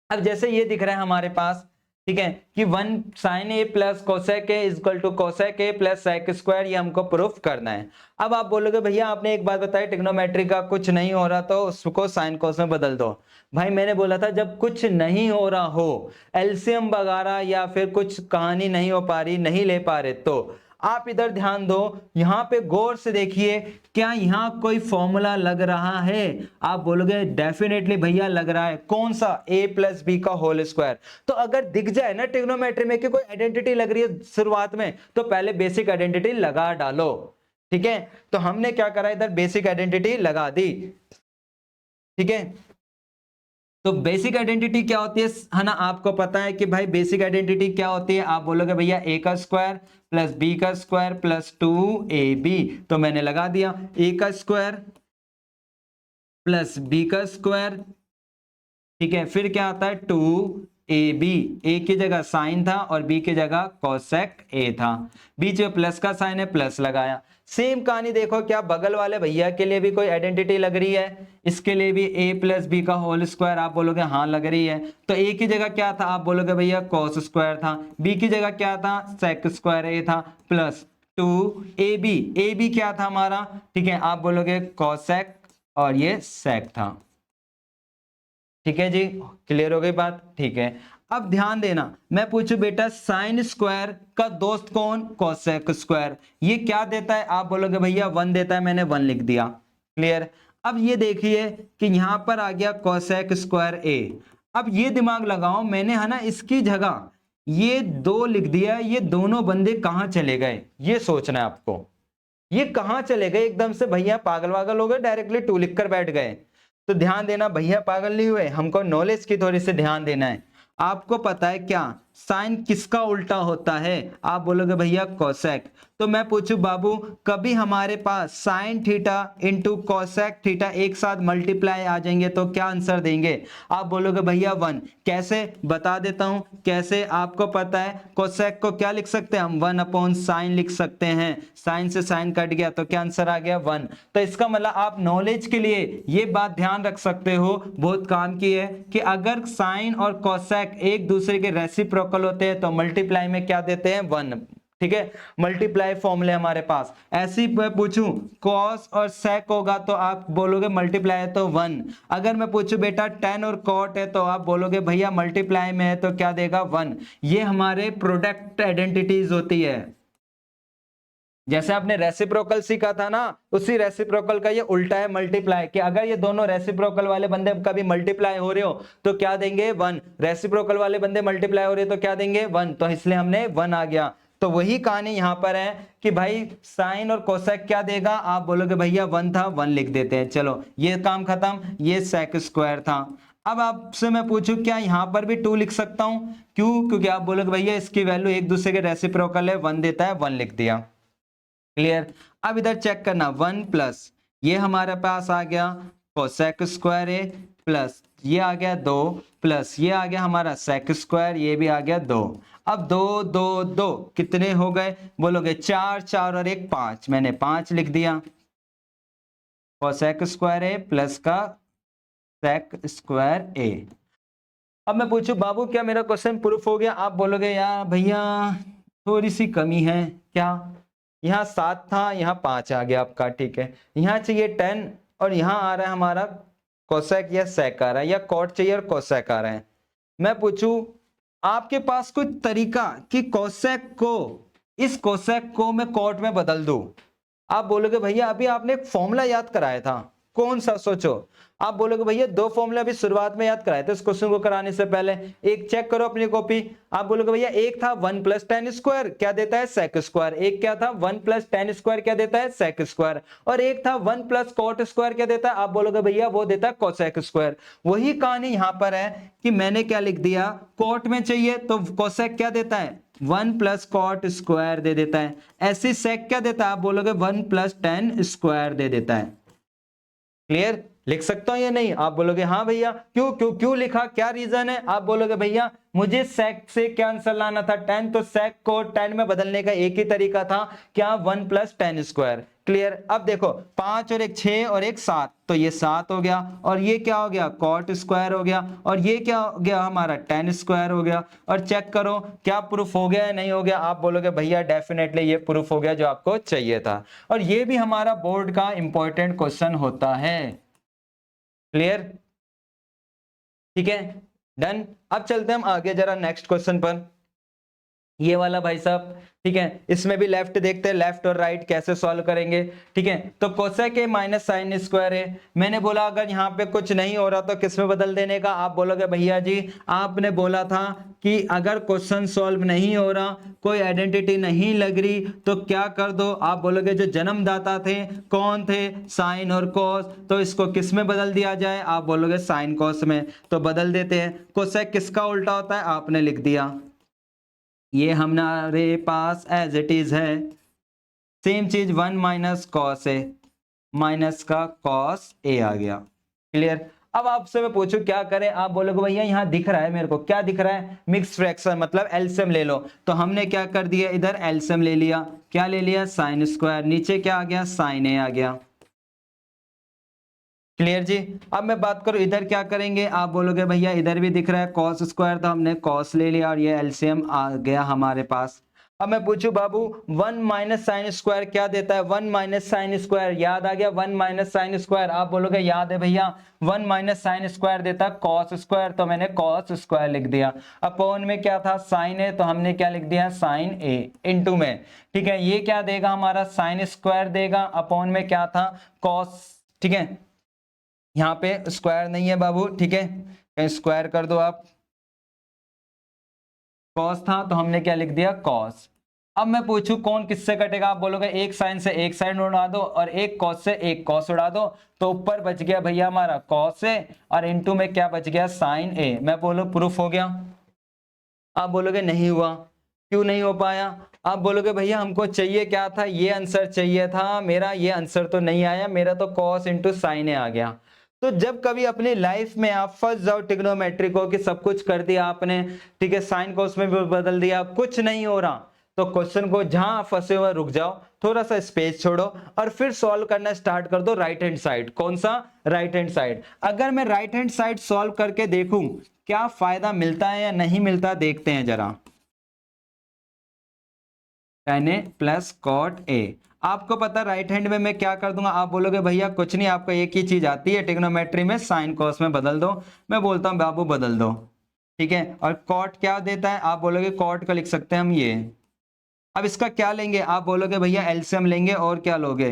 Speaker 1: अब जैसे ये दिख रहा है हमारे पास, ठीक है, कि 1 sin a plus cosec A equal to cosec A plus sec square, ये हमको प्रूफ करना है। अब आप बोलोगे भैया आपने एक बात बताई, ट्रिग्नोमेट्री का कुछ नहीं हो रहा तो उसको साइन कोस में बदल दो। भाई मैंने बोला था जब कुछ नहीं हो रहा हो, एलसीएम वगैरह या फिर कुछ कहानी नहीं हो पा रही, नहीं ले पा रहे, तो आप इधर ध्यान दो, यहां पे गौर से देखिए, क्या यहां कोई फॉर्मूला लग रहा है। आप बोलोगे डेफिनेटली भैया लग रहा है, कौन सा, a प्लस बी का होल स्क्वायर। तो अगर दिख जाए ना ट्रिग्नोमेट्री में कि कोई आइडेंटिटी लग रही है शुरुआत में, तो पहले बेसिक आइडेंटिटी लगा डालो, ठीक है। तो हमने क्या करा, इधर बेसिक आइडेंटिटी लगा दी, ठीक है। तो बेसिक आइडेंटिटी क्या होती है ना, आपको पता है कि भाई बेसिक आइडेंटिटी क्या होती है। आप बोलोगे भैया a का स्क्वायर प्लस b का स्क्वायर प्लस 2ab, तो मैंने लगा दिया a का स्क्वायर प्लस b का स्क्वायर, ठीक है। फिर क्या आता है 2ab, a की जगह साइन था और b की जगह कोसेक a था, बीच में प्लस का साइन है, प्लस लगाया। सेम कहानी देखो, क्या बगल वाले भैया के लिए भी कोई आइडेंटिटी लग रही है, इसके लिए भी a प्लस बी का होल स्क्वायर। आप बोलोगे हाँ लग रही है, तो a की जगह क्या था, आप बोलोगे भैया कोस स्क्वायर था, b की जगह क्या था, सेक स्क्वायर a था, प्लस 2ab, ab क्या था हमारा, ठीक है, आप बोलोगे कोसेक और ये सेक था, ठीक है जी, क्लियर हो गई बात, ठीक है। अब ध्यान देना, मैं पूछू बेटा साइन स्क्वायर का दोस्त कौन, कोसेक स्क्वायर। ये क्या देता है, आप बोलोगे भैया 1 देता है, मैंने 1 लिख दिया, क्लियर। अब ये देखिए कि यहां पर आ गया कोसेक स्क्वायर ए। अब ये दिमाग लगाओ, मैंने है ना इसकी जगह ये 2 लिख दिया, ये दोनों बंदे कहां चले गए, ये सोचना है आपको। ये कहां चले गए एकदम से, भैया पागल वागल हो गए, डायरेक्टली 2 लिखकर बैठ गए। तो ध्यान देना, भैया पागल नहीं हुए, हमको नॉलेज की थोड़ी सी ध्यान देना है। आपको पता है क्या साइन किसका उल्टा होता है, आप बोलोगे भैया कोसेक। तो मैं पूछूं बाबू, कभी हमारे पास sine theta into cosec theta एक साथ मल्टीप्लाई आ जाएंगे तो क्या आंसर देंगे, आप बोलोगे भैया 1। कैसे, बता देता हूं कैसे। आपको पता है कोसेक को क्या लिख सकते हैं हम, 1 अपॉन साइन लिख सकते हैं, साइन से साइन कट गया तो क्या आंसर आ गया 1। तो इसका मतलब आप नॉलेज के लिए ये बात ध्यान रख सकते हो, बहुत काम की है, कि अगर साइन और कोसेक एक दूसरे के रेसिप्रोकल होते हैं तो मल्टीप्लाई में क्या देते हैं 1, ठीक है। मल्टीप्लाई फॉर्मूले हमारे पास। ऐसी मैं पूछूं कॉस और सेक होगा तो आप बोलोगे मल्टीप्लाई है तो 1। अगर मैं पूछूं बेटा टेन और कॉट है तो आप बोलोगे भैया मल्टीप्लाई में है तो क्या देगा 1। ये हमारे प्रोडक्ट आइडेंटिटीज होती है। जैसे आपने रेसिप्रोकल सीखा था ना, उसी रेसिप्रोकल का ये उल्टा है मल्टीप्लाई, कि अगर ये दोनों रेसिप्रोकल वाले बंदे कभी मल्टीप्लाई हो रहे हो तो क्या देंगे 1, रेसिप्रोकल वाले बंदे मल्टीप्लाई हो रहे हो तो क्या देंगे 1, तो इसलिए हमने 1 आ गया। तो वही कहानी यहां पर है कि भाई साइन और कोसेक क्या देगा, आप बोलोगे भैया 1 था, 1 लिख देते हैं, चलो ये काम खत्म। ये सेक स्क्वायर था। अब आपसे मैं पूछूं क्या यहां पर भी 2 लिख सकता हूं, क्यों, क्योंकि आप बोलोगे भैया इसकी वैल्यू एक दूसरे के रेसिप्रोकल है, 1 देता है, 1 लिख दिया, क्लियर। अब इधर चेक करना 1 प्लस ये हमारे पास आ गया कोसेक स्क्वायर ए, प्लस ये आ गया 2, प्लस ये आ गया हमारा सेक स्क्वायर, ये भी आ गया 2। अब 2 2 2 कितने हो गए, बोलोगे 4 4 और 1 5, मैंने 5 लिख दिया, कोसेक स्क्वायर ए प्लस का सेक स्क्वायर ए। अब मैं पूछूं बाबू क्या मेरा क्वेश्चन प्रूफ हो गया, आप बोलोगे यार भैया थोड़ी सी कमी है, क्या, यहाँ 7 था, यहाँ 5 आ गया आपका, ठीक है। यहाँ चाहिए 10 और यहाँ आ रहा है हमारा कोसेक या सेक आ रहा है, या कॉट चाहिए और कोसेक आ रहा है। मैं पूछूं आपके पास कोई तरीका कि कोसेक को, इस कोसेक को मैं कॉट में बदल दूं। आप बोलोगे भैया अभी आपने एक फॉर्मूला याद कराया था, कौन सा, सोचो। आप बोलोगे भैया दो फॉर्मूला अभी शुरुआत में याद कराए थे इस क्वेश्चन को कराने से पहले, एक चेक करो अपनी कॉपी। आप बोलोगे भैया एक था 1 + tan स्क्वायर क्या देता है सेक स्क्वायर, एक क्या था 1 + tan स्क्वायर क्या देता है सेक स्क्वायर, और एक था 1 + cot स्क्वायर क्या देता है, आप बोलोगे भैया वो देता है कोसेक स्क्वायर। वही कहानी यहां पर है कि मैंने क्या लिख दिया, कॉट में चाहिए तो कोसेक क्या देता है 1 + cot स्क्वायर दे देता है, ऐसे सेक क्या देता है, आप बोलोगे 1 + tan स्क्वायर दे देता है। क्लियर, लिख सकता हूं या नहीं, आप बोलोगे हाँ भैया, क्यों क्यों क्यों लिखा, क्या रीजन है, आप बोलोगे भैया मुझे सेक से क्या आंसर लाना था tan, तो सेक को tan में बदलने का एक ही तरीका था, क्या 1 + tan स्क्वायर। क्लियर, अब देखो 5 और एक 6 और एक 7, तो ये 7 हो गया, और ये क्या हो गया cot स्क्वायर हो गया, और ये क्या हो गया हमारा tan स्क्वायर हो गया। और चेक करो क्या प्रूफ हो गया या नहीं हो गया, आप बोलोगे भैया डेफिनेटली ये प्रूफ हो गया जो आपको चाहिए था, और ये भी हमारा बोर्ड का इंपॉर्टेंट क्वेश्चन होता है। क्लियर, ठीक है, डन। अब चलते हैं हम आगे जरा नेक्स्ट क्वेश्चन पर, ये वाला भाई साहब, ठीक है, इसमें भी लेफ्ट देखते हैं, लेफ्ट और राइट कैसे सॉल्व करेंगे। ठीक है, तो कोसेक ए माइनस साइन स्क्वायर है, मैंने बोला अगर यहाँ पे कुछ नहीं हो रहा तो किस में बदल देने का, आप बोलोगे भैया जी आपने बोला था कि अगर क्वेश्चन सॉल्व नहीं हो रहा, कोई आइडेंटिटी नहीं लग रही, तो क्या कर दो, आप बोलोगे जो जन्मदाता थे कौन थे, साइन और कॉस, तो इसको किस में बदल दिया जाए, आप बोलोगे साइन कॉस में, तो बदल देते हैं। कोसेक किसका उल्टा होता है, आपने लिख दिया, ये हमारे पास एज इट इज है, सेम चीज 1 - cos ए, माइनस का cos ए आ गया। क्लियर, अब आपसे मैं पूछूं क्या करें, आप बोलोगे भैया यहाँ दिख रहा है मेरे को, क्या दिख रहा है, मिक्स फ्रैक्शन मतलब एलसीएम ले लो, तो हमने क्या कर दिया इधर एलसीएम ले लिया, क्या ले लिया साइन स्क्वायर, नीचे क्या आ गया साइन ए आ गया। क्लियर जी, अब मैं बात करूं इधर क्या करेंगे, आप बोलोगे भैया इधर भी दिख रहा है कॉस स्क्वायर, तो हमने कॉस ले लिया और ये एलसीएम आ गया हमारे पास। अब मैं पूछूं बाबू 1 - साइन स्क्वायर क्या देता है, 1 - साइन स्क्वायर याद आ गया, 1 - साइन स्क्वायर, आप बोलोगे याद है भैया 1 - साइन स्क्वायर देता है कॉस स्क्वायर, तो मैंने कॉस स्क्वायर लिख दिया। अपॉन में क्या था साइन ए, तो हमने क्या लिख दिया साइन ए, इनटू में, ठीक है, ये क्या देगा हमारा साइन स्क्वायर देगा, अपॉन में क्या था कॉस, ठीक है, यहाँ पे स्क्वायर नहीं है बाबू, ठीक है, कहीं स्क्वायर कर दो आप, कॉस था तो हमने क्या लिख दिया कॉस। अब मैं पूछूं कौन किससे कटेगा, आप बोलोगे एक साइन से एक साइन उड़ा दो और एक कॉस से एक कॉस उड़ा दो, तो ऊपर बच गया भैया हमारा कॉस ए और इनटू में क्या बच गया साइन ए। मैं बोलो प्रूफ हो गया, आप बोलोगे नहीं हुआ, क्यों नहीं हो पाया, आप बोलोगे भैया हमको चाहिए क्या था, ये आंसर चाहिए था मेरा, ये आंसर तो नहीं आया मेरा, तो कॉस इंटू साइन ए आ गया। तो जब कभी अपनी लाइफ में आप फंस जाओ ट्रिग्नोमेट्री को कि सब कुछ कर दिया आपने, ठीक है, साइन को उसमें भी बदल दिया, कुछ नहीं हो रहा, तो क्वेश्चन को जहां आप फंसे हुए रुक जाओ, थोड़ा सा स्पेस छोड़ो और फिर सॉल्व करना स्टार्ट कर दो राइट हैंड साइड। कौन सा, राइट हैंड साइड। अगर मैं राइट हैंड साइड सॉल्व करके देखूं क्या फायदा मिलता है या नहीं मिलता, देखते हैं जरा। tan a plus cot A, आपको पता राइट हैंड में मैं क्या कर दूंगा, आप बोलोगे भैया कुछ नहीं, आपको एक ही चीज आती है ट्रिग्नोमेट्री में, साइन कॉस में बदल दो, मैं बोलता हूं बाबू बदल दो, ठीक है, और कॉट क्या देता है, आप बोलोगे कॉट का लिख सकते हैं हम ये। अब इसका क्या लेंगे, आप बोलोगे भैया एलसीएम लेंगे, और क्या लोगे,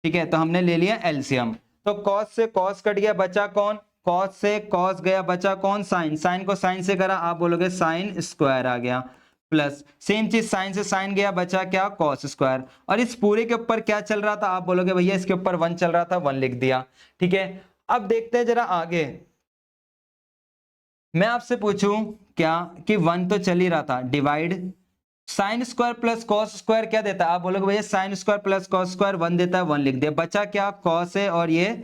Speaker 1: ठीक है, तो हमने ले लिया एलसीएम, तो कॉस से कॉस कट गया, बचा कौन, कॉस से कॉस गया, बचा कौन साइन, साइन को साइन से करा, आप बोलोगे साइन स्क्वायर आ गया, प्लस सेम चीज साइन से साइन गया, बचा क्या कॉस स्क्वायर, और इस पूरे के ऊपर क्या चल रहा था, आप बोलोगे भैया इसके ऊपर 1 चल रहा था, 1 लिख दिया। ठीक है, अब देखते हैं जरा आगे, मैं आपसे पूछूं क्या कि 1 तो चल ही रहा था, divide sign square plus cos square क्या देता है, आप बोलोगे भैया sign square plus cos square 1 देता है, 1 लिख दिया, बचा क्या कॉस ए और ये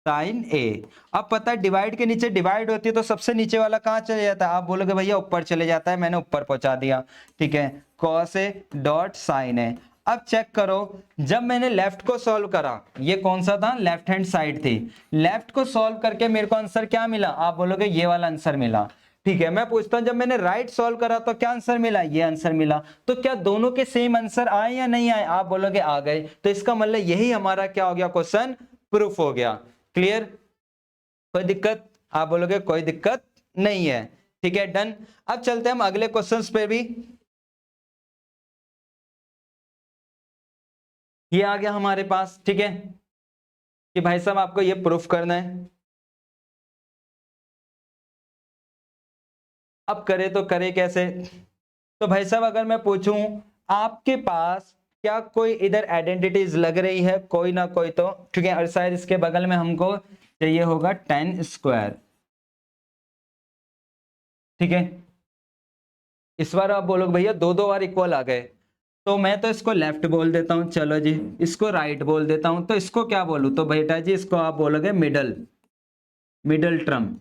Speaker 1: साइन ए। अब पता है डिवाइड के नीचे डिवाइड होती है तो सबसे नीचे वाला कहां चले जाता है, आप बोलोगे भैया ऊपर चले जाता है, मैंने ऊपर पहुंचा दिया, ठीक है, कॉस ए डॉट साइन ए। अब चेक करो जब मैंने लेफ्ट को सॉल्व करा, ये कौन सा था, लेफ्ट हैंड साइड थी, लेफ्ट को सॉल्व करके मेरे को आंसर क्या मिला, आप बोलोगे ये वाला आंसर मिला, ठीक है। मैं पूछता हूं जब मैंने राइट सॉल्व करा तो क्या आंसर मिला, ये आंसर मिला, तो क्या दोनों के सेम आंसर आए या नहीं आए, आप बोलोगे आ गए, तो इसका मतलब यही हमारा क्या हो गया, क्वेश्चन प्रूफ हो गया। क्लियर, कोई दिक्कत? आप बोलोगे कोई दिक्कत नहीं है। ठीक है, डन। अब चलते हैं हम अगले क्वेश्चंस पे भी। ये आ गया हमारे पास, ठीक है, कि भाई साहब आपको ये प्रूफ करना है। अब करे तो करे कैसे? तो भाई साहब अगर मैं पूछूं आपके पास क्या कोई इधर आइडेंटिटीज लग रही है, कोई ना कोई तो, ठीक है, और शायद इसके बगल में हमको चाहिए होगा 10 स्क्वायर। ठीक है, इस बार आप बोलोगे भैया दो दो बार इक्वल आ गए, तो मैं तो इसको लेफ्ट बोल देता हूं, चलो जी, इसको राइट बोल देता हूं, तो इसको क्या बोलूं? तो बेटा जी इसको आप बोलोगे मिडल, मिडल टर्म,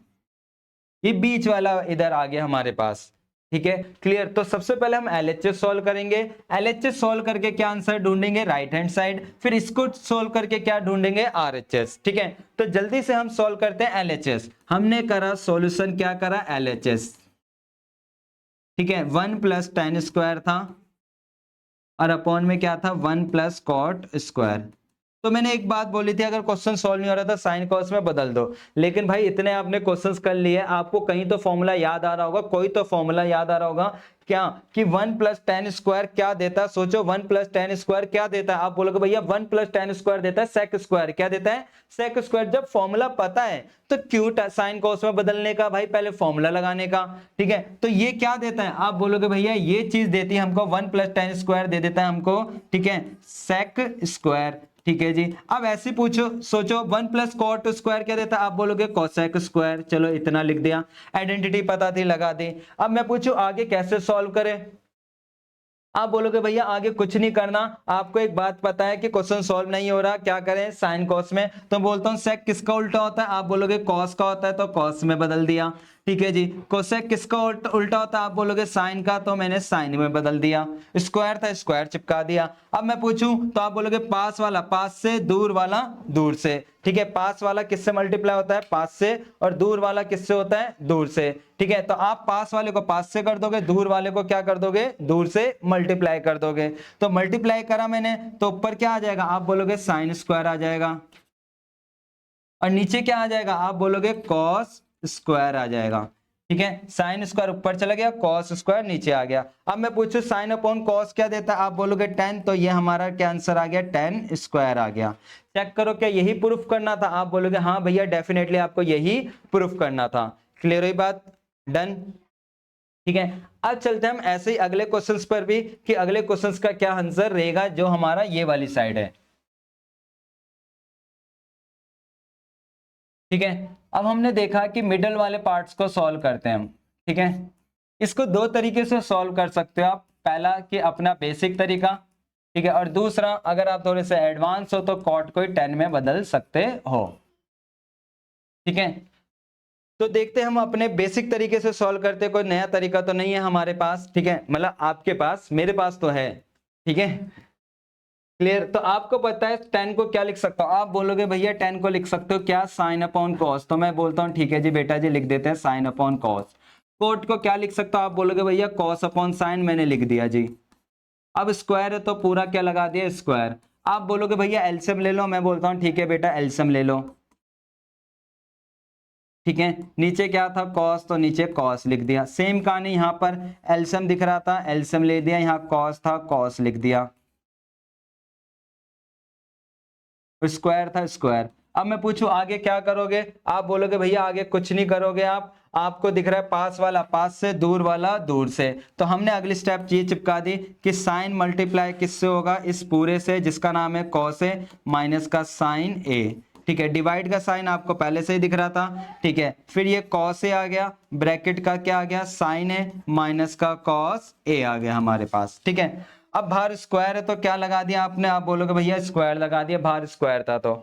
Speaker 1: ये बीच वाला इधर आ गया हमारे पास। ठीक है, क्लियर। तो सबसे पहले हम एलएचएस सॉल्व करेंगे। एलएचएस सॉल्व करके क्या आंसर ढूंढेंगे? Right hand side. फिर इसको सॉल्व करके क्या ढूंढेंगे? आरएचएस। ठीक है, तो जल्दी से हम सॉल्व करते हैं एलएचएस। हमने करा सॉल्यूशन, क्या करा? एलएचएस। ठीक है, 1 प्लस टेन स्क्वायर था और अपॉन में क्या था? 1 प्लस कॉट स्क्वायर। तो मैंने एक बात बोली थी, अगर क्वेश्चन सॉल्व नहीं हो रहा था साइन कॉस में बदल दो, लेकिन भाई इतने आपने क्वेश्चंस कर लिए, आपको कहीं तो फॉर्मूला याद आ रहा होगा, कोई तो फॉर्मूला याद आ रहा होगा। क्या कि 1 प्लस टेन स्क्वायर क्या देता है? सोचो, 1 प्लस टेन स्क्वायर क्या देता है? आप बोलोगे भैया 1 प्लस टेन स्क्वायर देता है सेक स्क्वायर। क्या देता है? Sec square. जब फॉर्मूला पता है तो क्यों साइन कॉस में बदलने का? भाई पहले फॉर्मूला लगाने का। ठीक है, तो ये क्या देता है? आप बोलोगे भैया ये चीज देती है हमको 1 प्लस टेन स्क्वायर दे देता है हमको, ठीक है, सेक स्क्वायर। ठीक है जी, अब ऐसे पूछो, सोचो 1 प्लस कॉट स्क्वायर क्या देता है? आप बोलोगे कोसेक स्क्वायर। चलो इतना लिख दिया, आइडेंटिटी पता थी, लगा दी। अब मैं पूछूं आगे कैसे सॉल्व करें? आप बोलोगे भैया आगे कुछ नहीं करना, आपको एक बात पता है कि क्वेश्चन सॉल्व नहीं हो रहा, क्या करें? साइन कॉस में। तो बोलता हूं सेक किसका उल्टा होता है? आप बोलोगे कॉस का होता है, तो कॉस में बदल दिया। ठीक है जी, कोसेक किसका उल्टा होता है? आप बोलोगे साइन का, तो मैंने साइन में बदल दिया। स्क्वायर था, स्क्वायर चिपका दिया। अब मैं पूछूं तो आप बोलोगे पास वाला पास से, दूर वाला दूर से। ठीक है, पास वाला किससे मल्टीप्लाई होता है? पास से। और दूर वाला किससे होता है? दूर से। ठीक है, तो आप पास वाले को पास से कर दोगे, दूर वाले को क्या कर दोगे? दूर से मल्टीप्लाई कर दोगे। तो मल्टीप्लाई करा मैंने, तो ऊपर क्या आ जाएगा? आप बोलोगे साइन स्क्वायर आ जाएगा, और नीचे क्या आ जाएगा? आप बोलोगे कॉस स्क्वायर आ जाएगा। ठीक है, साइन स्क्वायर ऊपर चला गया, कॉस स्क्वायर नीचे आ गया। अब मैं पूछूं साइन अपॉन कॉस क्या देता है? आप बोलोगे 10, तो ये हमारा क्या आंसर आ गया? 10 स्क्वायर आ गया। चेक करो, क्या यही प्रूफ करना था? आप बोलोगे हाँ भैया डेफिनेटली आपको यही प्रूफ करना था। क्लियर हुई बात? डन। ठीक है, अब चलते हैं हम ऐसे ही अगले क्वेश्चंस पर भी, कि अगले क्वेश्चंस का क्या आंसर रहेगा जो हमारा ये वाली साइड है। ठीक है, अब हमने देखा कि मिडल वाले पार्ट्स को सॉल्व करते हैं हम। ठीक है, इसको दो तरीके से सॉल्व कर सकते हो आप। पहला कि अपना बेसिक तरीका, ठीक है, और दूसरा अगर आप थोड़े से एडवांस हो तो कॉट को 10 में बदल सकते हो। ठीक है, तो देखते हैं हम अपने बेसिक तरीके से सॉल्व करते हैं, कोई नया तरीका तो नहीं है हमारे पास। ठीक है, मतलब आपके पास, मेरे पास तो है। ठीक है, क्लियर। तो आपको पता है 10 को क्या लिख सकता हूं? आप बोलोगे भैया 10 को लिख सकते हो क्या? Sign upon cos. तो मैं बोलता हूं ठीक है जी बेटा जी, लिख देते हैं साइन अपॉन कॉस। कोट को क्या लिख सकता हूं? आप बोलोगे भैया कॉस अपॉन साइन, मैंने लिख दिया जी। अब स्क्वायर है तो पूरा क्या लगा दिया? स्क्वायर। आप बोलोगे भैया एलसीएम ले लो, मैं बोलता हूं ठीक है बेटा एलसीएम ले लो। ठीक है, नीचे क्या था? कॉस, तो नीचे कॉस लिख दिया। सेम कहानी यहाँ पर, एलसीएम दिख रहा था, एलसीएम ले दिया, यहाँ कॉस था, कॉस लिख दिया। स्क्वायर था, स्क्वायर। अब मैं पूछूं आगे क्या करोगे? आप बोलोगे भैया आगे कुछ नहीं करोगे आप, आपको दिख रहा है पास वाला पास से, दूर वाला दूर से। तो हमने अगली स्टेप ये चिपका दी कि साइन मल्टीप्लाई किससे होगा? इस पूरे से, जिसका नाम है कॉस ए, माइनस का साइन ए। ठीक है, डिवाइड का साइन आपको पहले से ही दिख रहा था। ठीक है, फिर ये कॉस ए आ गया, ब्रैकेट का क्या आ गया? साइन ए, माइनस का कॉस ए आ गया हमारे पास। ठीक है, अब बाहर स्क्वायर है तो क्या लगा दिया आपने? आप बोलोगे भैया स्क्वायर लगा दिया, बाहर स्क्वायर था तो।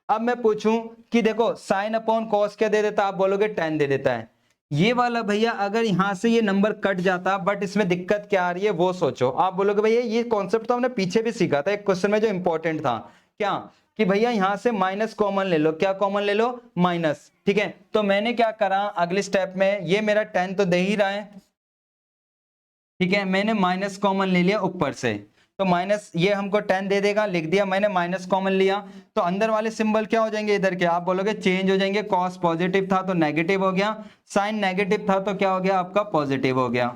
Speaker 1: अब मैं पूछूं कि देखो साइन अपॉन कॉस क्या दे देता? आप बोलोगे 10 दे देता है। ये वाला भैया अगर यहां से ये नंबर कट जाता, बट इसमें दिक्कत क्या आ रही है वो सोचो। आप बोलोगे भैया ये कॉन्सेप्ट तो हमने पीछे भी सीखा था एक क्वेश्चन में जो इंपॉर्टेंट था, क्या कि भैया यहां से माइनस कॉमन ले लो। क्या कॉमन ले लो? माइनस। ठीक है, तो मैंने क्या करा अगले स्टेप में, ये मेरा 10 तो दे ही रहा है, ठीक है, मैंने माइनस कॉमन ले लिया ऊपर से। तो माइनस ये हमको 10 दे देगा, लिख दिया मैंने, माइनस कॉमन लिया तो अंदर वाले सिंबल क्या हो जाएंगे इधर के, आप बोलोगे चेंज हो जाएंगे। कॉस पॉजिटिव था तो नेगेटिव हो गया, साइन नेगेटिव था तो क्या हो गया आपका पॉजिटिव हो गया।